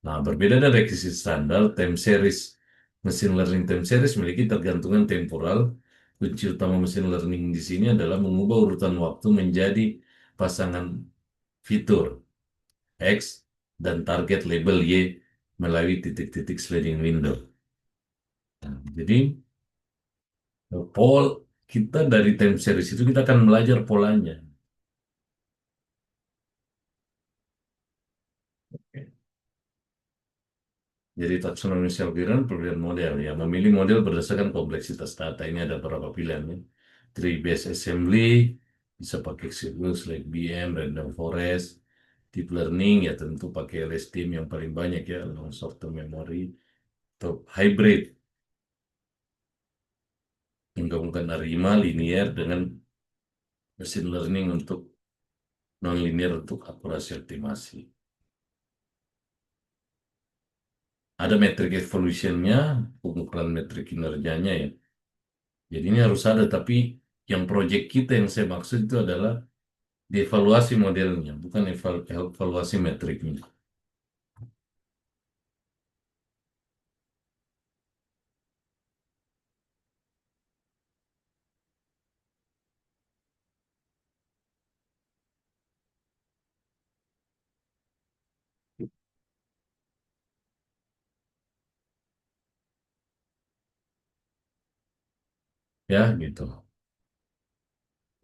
Nah, berbeda dari requisite standar, time series machine learning time series memiliki tergantungan temporal. Kunci utama machine learning di sini adalah mengubah urutan waktu menjadi pasangan fitur X dan target label Y melalui titik-titik sliding window. Nah, jadi pol kita dari time series itu kita akan belajar polanya. Jadi taksonomi Shelbyran pilihan model ya memilih model berdasarkan kompleksitas data. Ini ada beberapa pilihan ya. Tree based assembly bisa pakai Cirrus, like BM, random forest, deep learning ya tentu pakai LSTM yang paling banyak ya, long short term memory, atau hybrid menggabungkan ARIMA linear dengan machine learning untuk non-linear untuk akurasi optimasi. Ada metrik evolutionnya, pengukuran metrik kinerjanya ya. Jadi ini harus ada, tapi yang proyek kita yang saya maksud itu adalah dievaluasi modelnya, bukan evaluasi metriknya. Ya, gitu.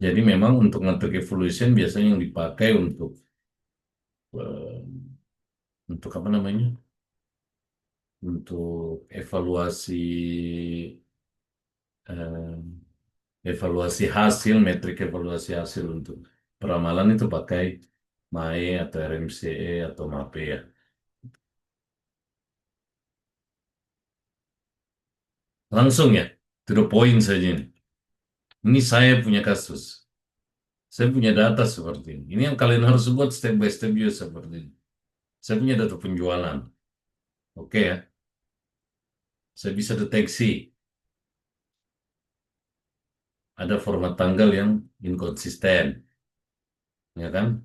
Jadi memang untuk metrik evolution biasanya yang dipakai eh, untuk apa namanya? Untuk eh, evaluasi hasil, metrik evaluasi hasil untuk peramalan itu pakai MAE atau RMCE atau MAPE ya. Langsung ya, to the point saja ini. Ini saya punya kasus. Saya punya data seperti ini. Ini yang kalian harus buat step by step juga seperti ini. Saya punya data penjualan. Oke ya. Saya bisa deteksi ada format tanggal yang inkonsisten. Ya kan?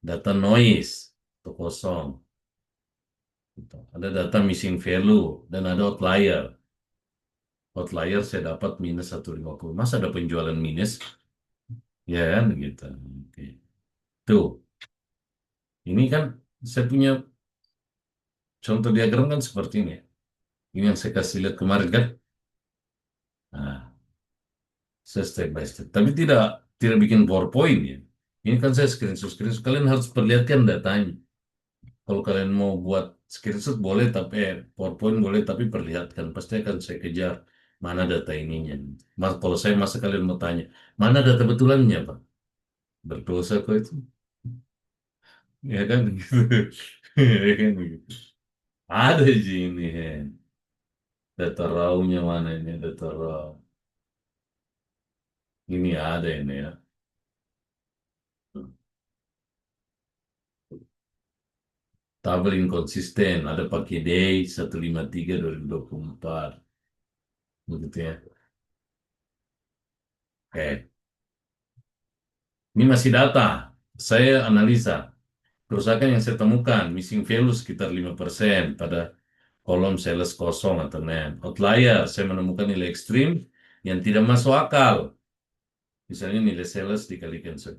Data noise. Itu kosong. Gitu. Ada data missing value. Dan ada outlier. Outlier saya dapat minus 150. Masa ada penjualan minus? Ya kan? Gitu. Oke. Tuh. Ini kan saya punya contoh diagram kan seperti ini ya. Ini yang saya kasih lihat kemarin kan. Nah, saya step by step. Tapi tidak bikin PowerPoint ya. Ini kan saya screenshot. Kalian harus perlihatkan datanya. Kalau kalian mau buat screenshot boleh, tapi PowerPoint boleh, tapi perlihatkan. Pasti akan saya kejar mana data ininya. Mas, kalau saya masa kalian mau tanya, mana data betulannya, Pak? Berdosa kok itu. Ya kan? Ya kan? Ada di ini. Ya. Data raw-nya mana ini? Data raw. Ini ada ini ya. Tabel inkonsisten, ada pakai day 153 2024. Begitu ya. Oke. Ini masih data. Saya analisa. Kerusakan yang saya temukan, missing value sekitar 5% pada kolom sales kosong atau NAND. Outlier, saya menemukan nilai ekstrim yang tidak masuk akal. Misalnya nilai sales dikalikan 10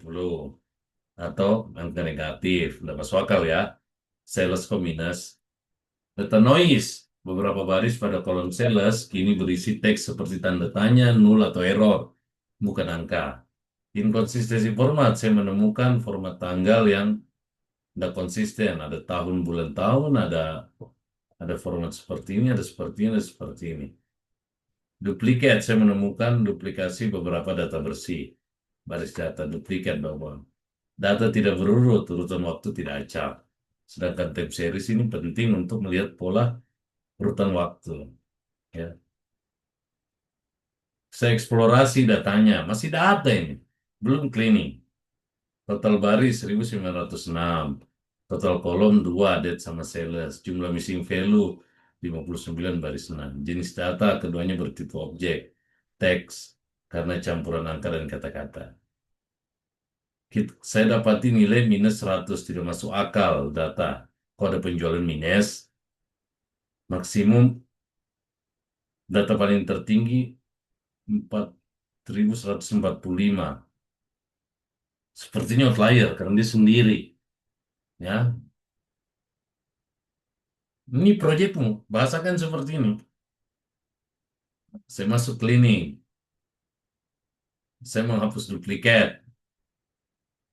atau angka negatif. Tidak masuk akal ya. Sales kok minus. Data noise, beberapa baris pada kolom sales kini berisi teks seperti tanda tanya, nul atau error, bukan angka. Inkonsistensi format, saya menemukan format tanggal yang tidak konsisten. Ada tahun, bulan, tahun, ada format seperti ini, ada seperti ini, ada seperti ini. Duplikat, saya menemukan duplikasi beberapa data bersih. Baris data duplikat bahwa data tidak berurut, urutan waktu tidak acak. Sedangkan time series ini penting untuk melihat pola urutan waktu. Ya. Saya eksplorasi datanya, masih data ini, belum cleaning. Total baris 1906, total kolom 2 date sama sales, jumlah missing value 59 baris 6. Jenis data keduanya bertipe objek, teks, karena campuran angka dan kata-kata. Saya dapati nilai minus 100, tidak masuk akal data. Kok ada penjualan minus, maksimum data paling tertinggi 4.145. Sepertinya outlier karena dia sendiri. Ya, ini proyekmu, bahasakan seperti ini. Saya masuk cleaning, saya menghapus duplikat.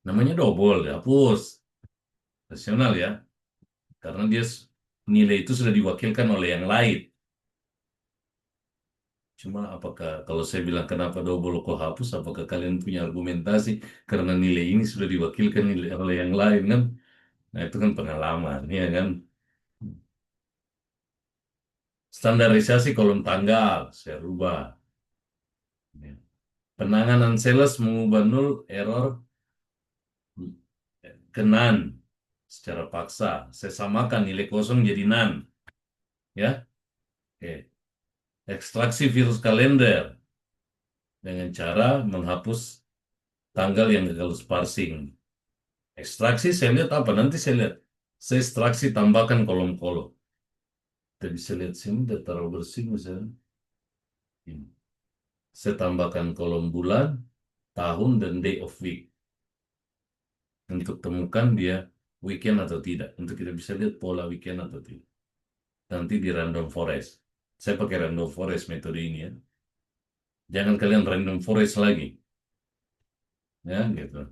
Namanya double, dihapus. Rasional ya, karena nilai itu sudah diwakilkan oleh yang lain. Cuma apakah kalau saya bilang kenapa double kok hapus, apakah kalian punya argumentasi karena nilai ini sudah diwakilkan oleh yang lain kan? Nah itu kan pengalaman, ya kan? Standarisasi kolom tanggal, saya rubah. Ya. Penanganan sales mengubah nol error ke none secara paksa. Saya samakan nilai kosong jadi none. Ya, oke. Ekstraksi virus kalender dengan cara menghapus tanggal yang gagal parsing. Ekstraksi saya lihat apa? Nanti saya lihat. Saya ekstraksi tambahkan kolom-kolom. Kita bisa lihat sini data bersih misalnya. Ini. Saya tambahkan kolom bulan, tahun, dan day of week. Untuk temukan dia weekend atau tidak. Untuk kita bisa lihat pola weekend atau tidak. Nanti di random forest. Saya pakai random forest metode ini ya. Jangan kalian random forest lagi. Ya, gitu.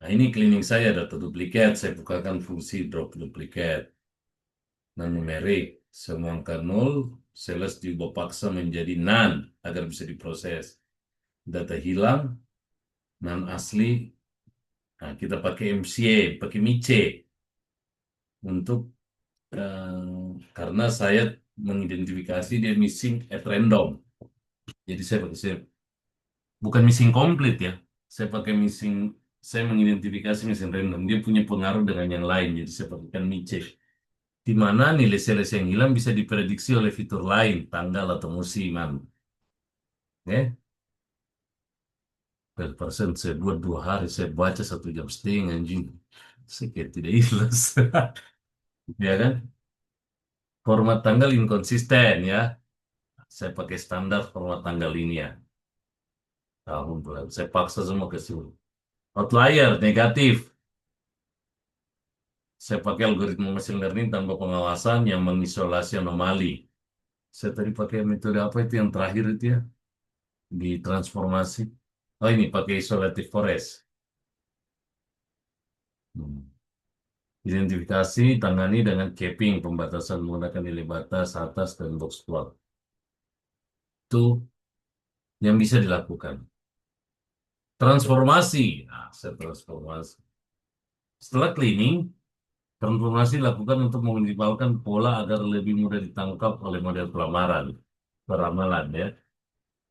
Nah, ini cleaning saya data duplikat. Saya bukakan fungsi drop duplikat. Non numerik. Semua angka 0, sales diubah paksa menjadi none agar bisa diproses. Data hilang, non asli. Nah, kita pakai MCA, pakai MICE untuk karena saya mengidentifikasi dia missing at random. Jadi saya bukan missing complete ya. Saya pakai missing, saya mengidentifikasi missing random. Dia punya pengaruh dengan yang lain. Jadi saya pakaikan MICE. Di mana nilai sales yang hilang bisa diprediksi oleh fitur lain, tanggal atau musiman. Ya, per persen saya buat 2 hari, saya baca 1,5 jam, anjing. Saya kayak tidak ikhlas. Ya kan? Format tanggal inkonsisten ya. Saya pakai standar format tanggal ini ya. Tahun bulan. Saya paksa semua ke sini. Outlier, negatif. Saya pakai algoritma machine learning tanpa pengawasan yang mengisolasi anomali. Saya tadi pakai metode apa itu yang terakhir itu ya? Di transformasi. Oh ini pakai isolative forest. Hmm. Identifikasi, tangani dengan capping, pembatasan menggunakan nilai batas, atas, dan box plot. Itu yang bisa dilakukan. Transformasi. Nah, saya transformasi. Setelah cleaning, transformasi dilakukan untuk meminimalkan pola agar lebih mudah ditangkap oleh model peramalan ya.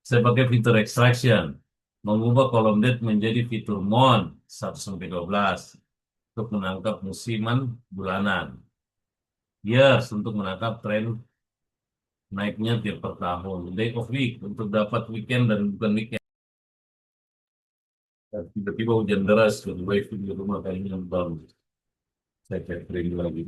Saya pakai fitur extraction, mengubah kolom date menjadi fitur mon 1 sampai 12 untuk menangkap musiman bulanan. Years untuk menangkap tren naiknya tiap per tahun. Day of week untuk dapat weekend dan bukan weekend. Dan tiba-tiba hujan deras, lebih baik di rumah kayaknya yang baru. Saya catering lagi.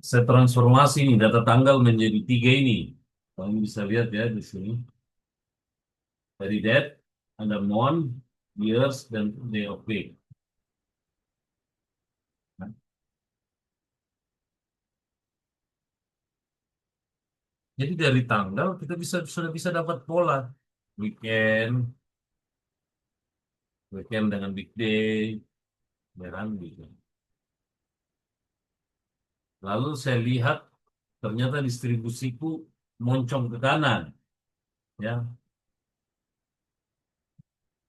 Saya transformasi nih data tanggal menjadi 3 ini. Kalian bisa lihat ya di sini. Dari date, ada month, years, dan day of week. Nah, jadi dari tanggal kita sudah bisa dapat pola. Weekend, weekend dengan weekday, ya kan gitu. Lalu saya lihat ternyata distribusiku moncong ke kanan, ya.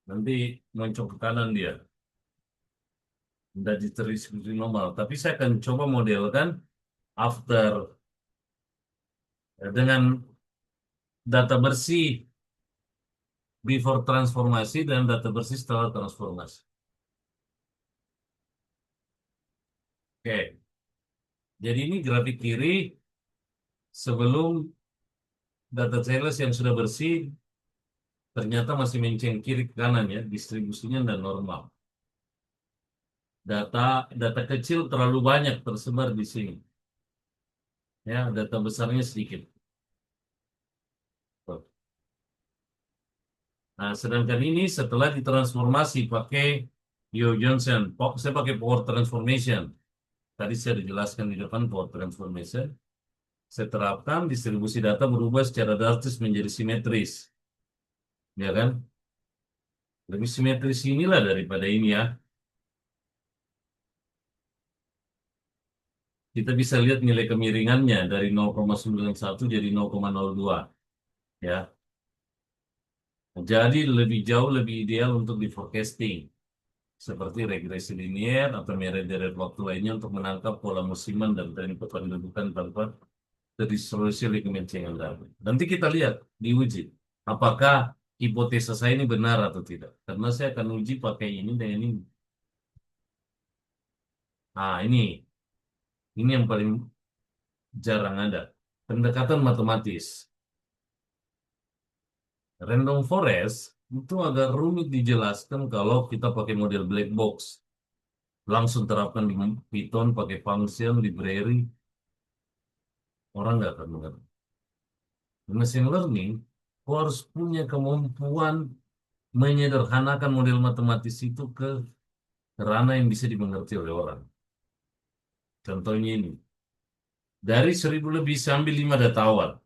Nanti moncong ke kanan dia. Tidak distribusi normal. Tapi saya akan coba modelkan after dengan data bersih before transformasi dan data bersih setelah transformasi. Oke, jadi ini grafik kiri sebelum data sales yang sudah bersih ternyata masih menceng kiri ke kanan ya, distribusinya dan normal. Data data kecil terlalu banyak tersebar di sini. Ya, data besarnya sedikit. Nah, sedangkan ini setelah ditransformasi pakai Yo Johnson, saya pakai Power Transformation. Tadi saya dijelaskan di depan Power Transformation. Saya terapkan distribusi data berubah secara drastis menjadi simetris, ya kan? Lebih simetris inilah daripada ini ya. Kita bisa lihat nilai kemiringannya dari 0,91 jadi 0,02, ya. Jadi lebih jauh lebih ideal untuk di forecasting, seperti regresi linier atau deret waktu lainnya untuk menangkap pola musiman dan tren kependudukan tanpa terdistorsi oleh kemencengan data. Nanti kita lihat, diuji, apakah hipotesa saya ini benar atau tidak. Karena saya akan uji pakai ini dan ini. Nah, ini yang paling jarang ada. Pendekatan matematis. Random forest itu agak rumit dijelaskan kalau kita pakai model black box. Langsung terapkan di Python pakai function, library, orang nggak akan mengerti. Machine learning, kau harus punya kemampuan menyederhanakan model matematis itu ke ranah yang bisa dimengerti oleh orang. Contohnya ini, dari 1.000 lebih saya ambil 5 data awal.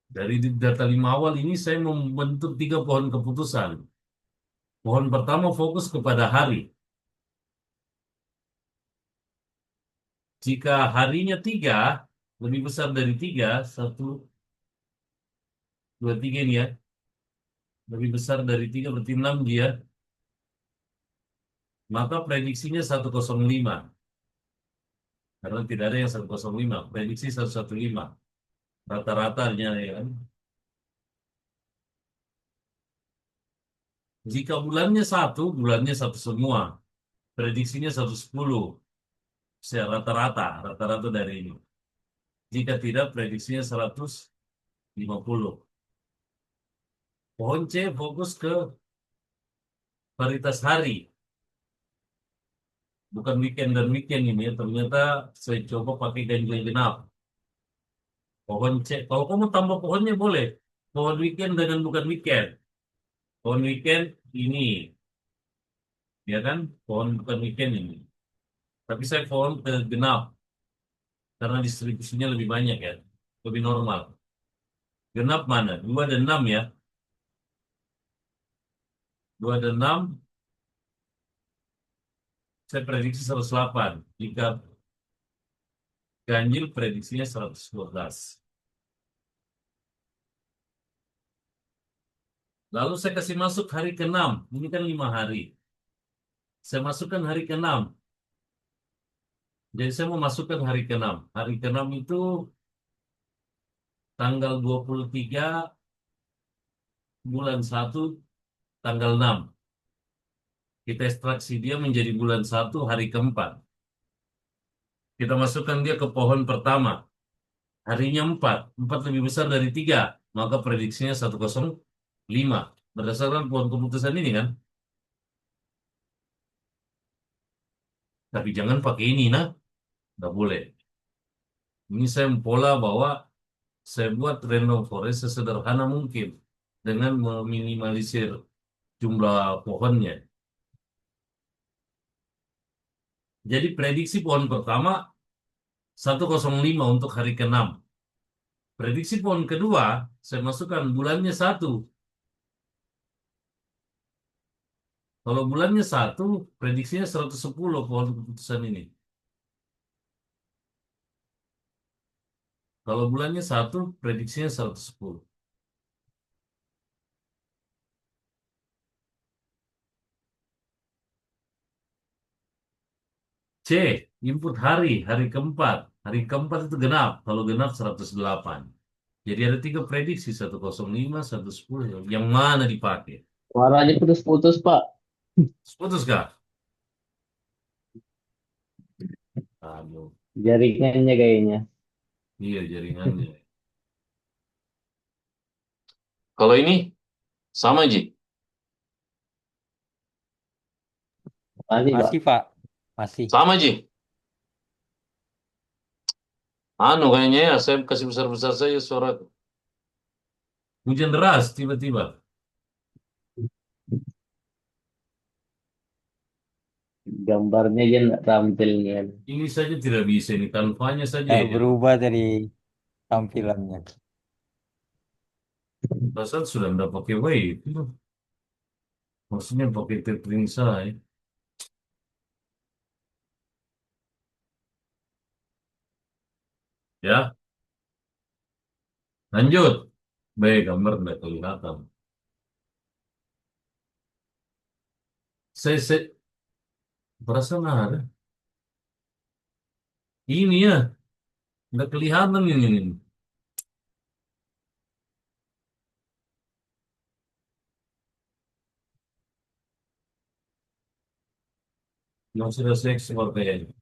Dari data 5 awal ini saya membentuk 3 pohon keputusan. Pohon pertama fokus kepada hari. Jika harinya 3, lebih besar dari 3, 1, 2, 3 ini ya, lebih besar dari 3 berarti 6 dia, maka prediksinya 105. Karena tidak ada yang 105, prediksi 115. Rata-ratanya ya kan. Jika bulannya satu semua, prediksinya 110. Saya rata-rata dari ini. Jika tidak, prediksinya 150. Pohon C fokus ke paritas hari, bukan weekend dan weekend ini ya. Ternyata saya coba pakai ganjil genap. Pohon C, kalau kamu tambah pohonnya boleh. Pohon weekend dengan bukan weekend. Pohon weekend ini, ya kan? Pohon bukan weekend ini. Tapi saya pohon ke genap karena distribusinya lebih banyak ya, lebih normal. Genap mana? 2 dan 6 ya. 2 dan 6, saya prediksi 108. Jika ganjil prediksinya 112. Lalu saya kasih masuk hari ke-6. Ini kan 5 hari. Saya masukkan hari ke-6. Jadi saya mau masukkan hari ke-6. Hari ke-6 itu tanggal 23 bulan 1 tanggal 6. Kita ekstraksi dia menjadi bulan 1 hari ke-4. Kita masukkan dia ke pohon pertama. Harinya 4. 4 lebih besar dari 3. Maka prediksinya 105. Berdasarkan pohon keputusan ini kan. Tapi jangan pakai ini nah. Nggak boleh. Ini saya pola bahwa saya buat random forest sesederhana mungkin dengan meminimalisir jumlah pohonnya. Jadi prediksi pohon pertama 105 untuk hari ke-6. Prediksi pohon kedua saya masukkan bulannya 1. Kalau bulannya 1, prediksinya 110 pohon keputusan ini. Kalau bulannya 1, prediksinya 110. C, input hari keempat. Hari keempat itu genap. Kalau genap 108. Jadi ada 3 prediksi, 105, 110. Yang mana dipakai? Suaranya putus-putus, Pak. Putus kah? Aduh, Jaringannya kayaknya. iya jaringannya. Kalau ini sama Ji, Masih, Pak. Masih, Pak. Masih. sama Ji. Anu kayaknya ya, saya kasih besar-besar saja suara. Hujan deras tiba-tiba. Gambarnya aja nggak tampil kan. Ini saja tidak bisa, ini kanvanya saja Nggak ya. berubah dari tampilannya. Perasaan sudah tidak pakai wave. Maksudnya pakai tethering saya. Ya, lanjut. Baik, gambar tidak kelihatan. Saya perasaan ada. Ini ya, nggak kelihatan ini. Yang sudah saya ekspor kayaknya.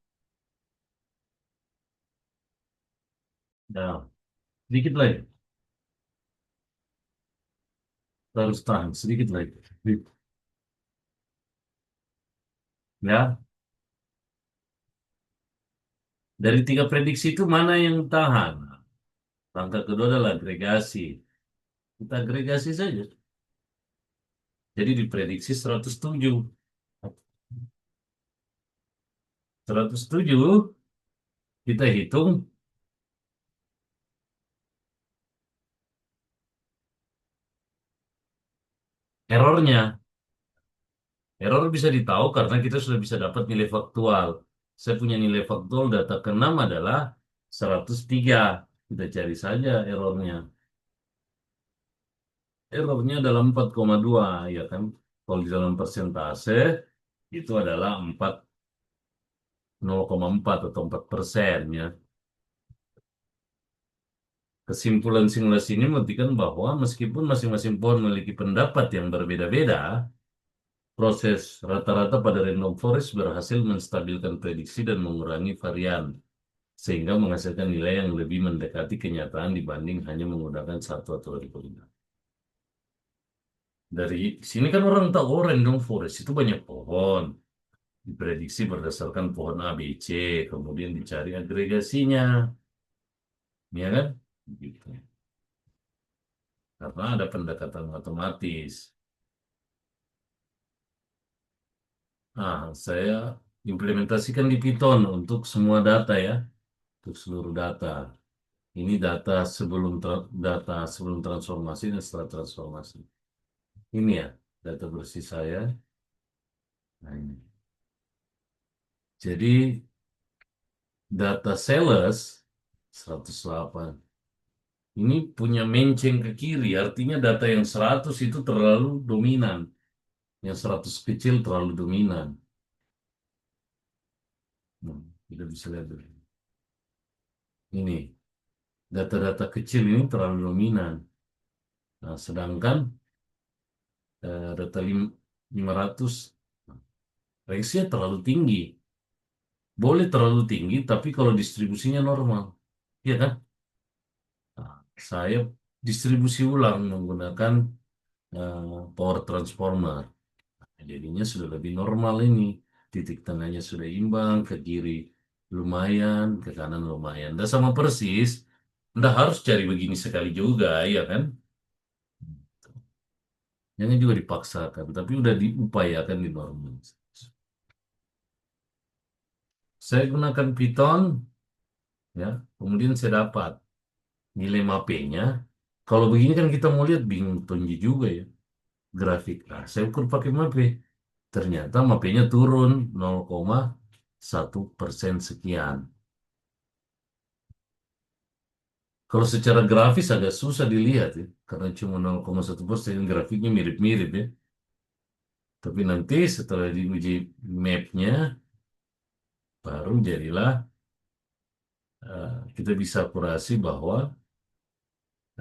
Nah, sedikit lagi. Terus tahan, sedikit lagi. Ya, dari tiga prediksi itu mana yang tahan? Langkah kedua adalah agregasi. Kita agregasi saja. Jadi diprediksi 107. 107, kita hitung errornya. Error bisa ditahu karena kita sudah bisa dapat nilai faktual. Saya punya nilai faktual data keenam adalah 103. Kita cari saja errornya. Errornya adalah 4,2, ya kan? Kalau di dalam persentase, itu adalah 0,4 atau 4%, ya. Kesimpulan simulasi ini membuktikan bahwa meskipun masing-masing pohon memiliki pendapat yang berbeda-beda, proses rata-rata pada random forest berhasil menstabilkan prediksi dan mengurangi varian, sehingga menghasilkan nilai yang lebih mendekati kenyataan dibanding hanya menggunakan satu atau dua koordinat. Dari sini kan orang tahu, oh random forest itu banyak pohon, diprediksi berdasarkan pohon A, B, C, kemudian dicari agregasinya, ya kan? Gitu. Karena ada pendekatan matematis. Nah, saya implementasikan di Python untuk semua data ya, untuk seluruh data. Ini data sebelum transformasi dan setelah transformasi. Ini ya data bersih saya. Nah, ini. Jadi data sales 108. Ini punya menceng ke kiri, artinya data yang 100 itu terlalu dominan. Yang 100 kecil terlalu dominan. Nah, kita bisa lihat dulu. Ini data-data kecil ini terlalu dominan. Nah, sedangkan data 500 range-nya terlalu tinggi. Boleh terlalu tinggi, tapi kalau distribusinya normal. Iya kan? Nah, saya distribusi ulang menggunakan power transformer. Jadinya sudah lebih normal ini. Titik tengahnya sudah imbang, ke kiri lumayan, ke kanan lumayan. Dan sama persis, Anda harus cari begini sekali juga, ya kan? Jangan juga dipaksakan, tapi udah diupayakan di normal. Saya gunakan Python, ya, kemudian saya dapat nilai MAP-nya. Kalau begini kan kita mau lihat bingung tonji juga ya, grafik. Nah, saya ukur pakai MAP. Ternyata MAP-nya turun 0,1% sekian. Kalau secara grafis agak susah dilihat ya, karena cuma 0,1%, grafiknya mirip-mirip ya. Tapi nanti setelah diuji map-nya, baru jadilah kita bisa akurasi bahwa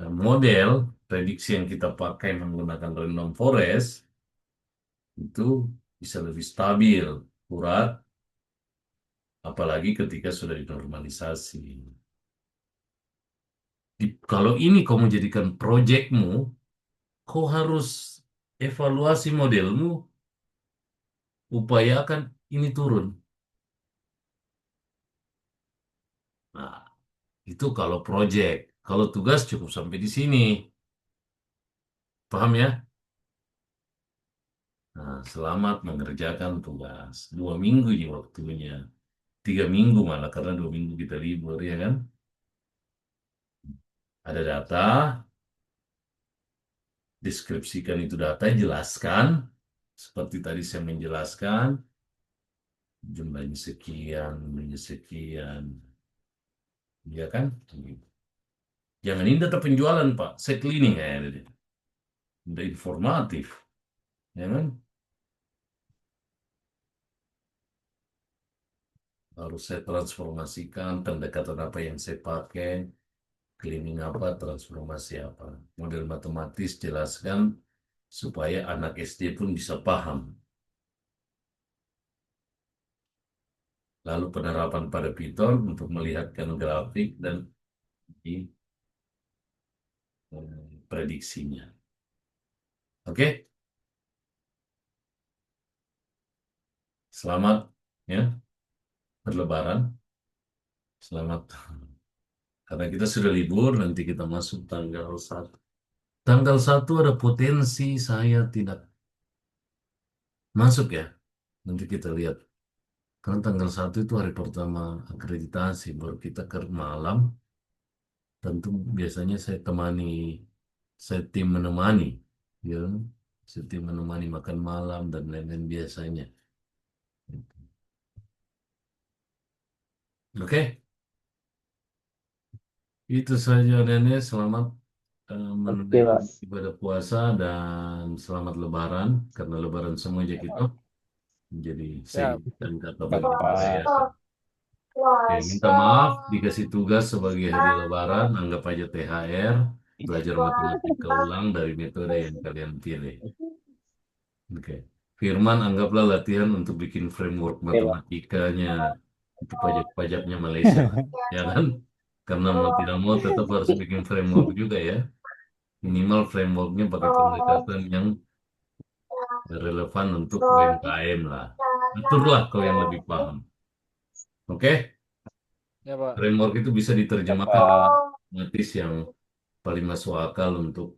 model prediksi yang kita pakai menggunakan random forest itu bisa lebih stabil, akurat, Apalagi ketika sudah dinormalisasi. Kalau ini kamu jadikan proyekmu, kau harus evaluasi modelmu, upayakan ini turun. Nah, itu kalau proyek. Kalau tugas cukup sampai di sini. Paham ya? Nah, selamat mengerjakan tugas. 2 minggu ini waktunya. 3 minggu malah, karena 2 minggu kita libur, ya kan? Ada data, deskripsikan itu data, jelaskan. Seperti tadi saya menjelaskan, jumlahnya sekian, jumlahnya sekian. Ya kan? Jangan ini data penjualan, Pak. Saya cleaning ya. Udah informatif. Ya kan? Harus saya transformasikan pendekatan apa yang saya pakai, cleaning apa, transformasi apa. Model matematis jelaskan supaya anak SD pun bisa paham. Lalu penerapan pada Python untuk melihatkan grafik dan di, prediksinya. Oke? Selamat ya berlebaran. Selamat. Karena kita sudah libur, nanti kita masuk tanggal 1. Tanggal 1 ada potensi saya tidak masuk ya. Nanti kita lihat. Karena tanggal 1 itu hari pertama akreditasi, baru kita ke malam. Tentu biasanya saya tim menemani, ya, saya tim menemani makan malam dan lain-lain biasanya. Oke, itu saja Nenek. Selamat Oke, menunaikan Mas. ibadah puasa dan selamat Lebaran, karena Lebaran semua aja kita. Jadi saya Siap. ingatkan kata Ya, bagi saya. Pak. Oke, minta maaf dikasih tugas sebagai hari Lebaran, anggap aja THR, belajar matematika ulang dari metode yang kalian pilih. Oke. Firman, anggaplah latihan untuk bikin framework Oke, Pak. matematikanya itu pajak-pajaknya Malaysia, ya kan? Karena mau tidak mau tetap harus bikin framework juga ya. Minimal frameworknya pakai pendekatan yang relevan untuk UMKM lah. Aturlah kau yang lebih paham. Oke? Ya, Pak. Framework itu bisa Ya, diterjemahkan Pak. otomatis yang paling masuk akal untuk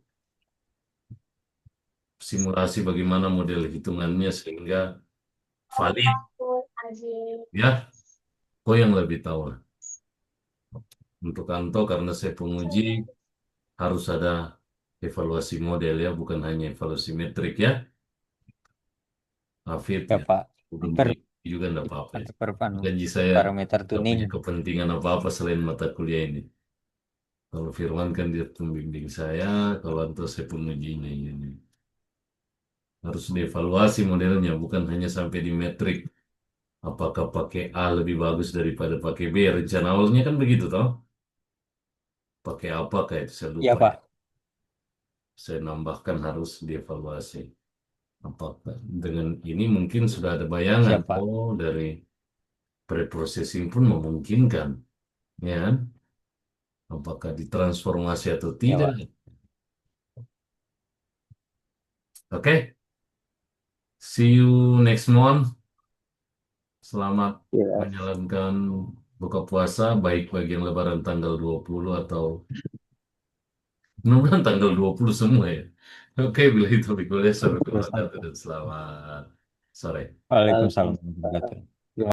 simulasi bagaimana model hitungannya sehingga valid. Ya, kau yang lebih tahu lah. Untuk Kanto karena saya penguji harus ada evaluasi model ya, bukan hanya evaluasi metrik ya. Hafid Ya, ya, Pak. belum Per, juga enggak apa-apa ya. Janji per saya parameter nggak tuning. punya kepentingan apa-apa selain mata kuliah ini. Kalau Firman kan dia pembimbing saya, kalau Anto saya pengujinya ini. Harus dievaluasi modelnya, bukan hanya sampai di metrik. Apakah pakai A lebih bagus daripada pakai B? Rencana awalnya kan begitu toh. Pakai apa kayak itu saya Ya, lupa ya. Pak. Saya nambahkan harus dievaluasi. Apakah dengan ini mungkin sudah ada bayangan, Siap, Pak. oh dari pre-processing pun memungkinkan, ya kan? Apakah ditransformasi atau Ya, tidak? Pak. Oke, see you next month. Selamat Ya. menjalankan buka puasa, baik bagi yang Lebaran tanggal 20 atau mudah-mudahan tanggal 20 semua ya. Oke, bila itu, sampai Terus, jumpa dan selamat sore. Waalaikumsalam warahmatullahi wabarakatuh.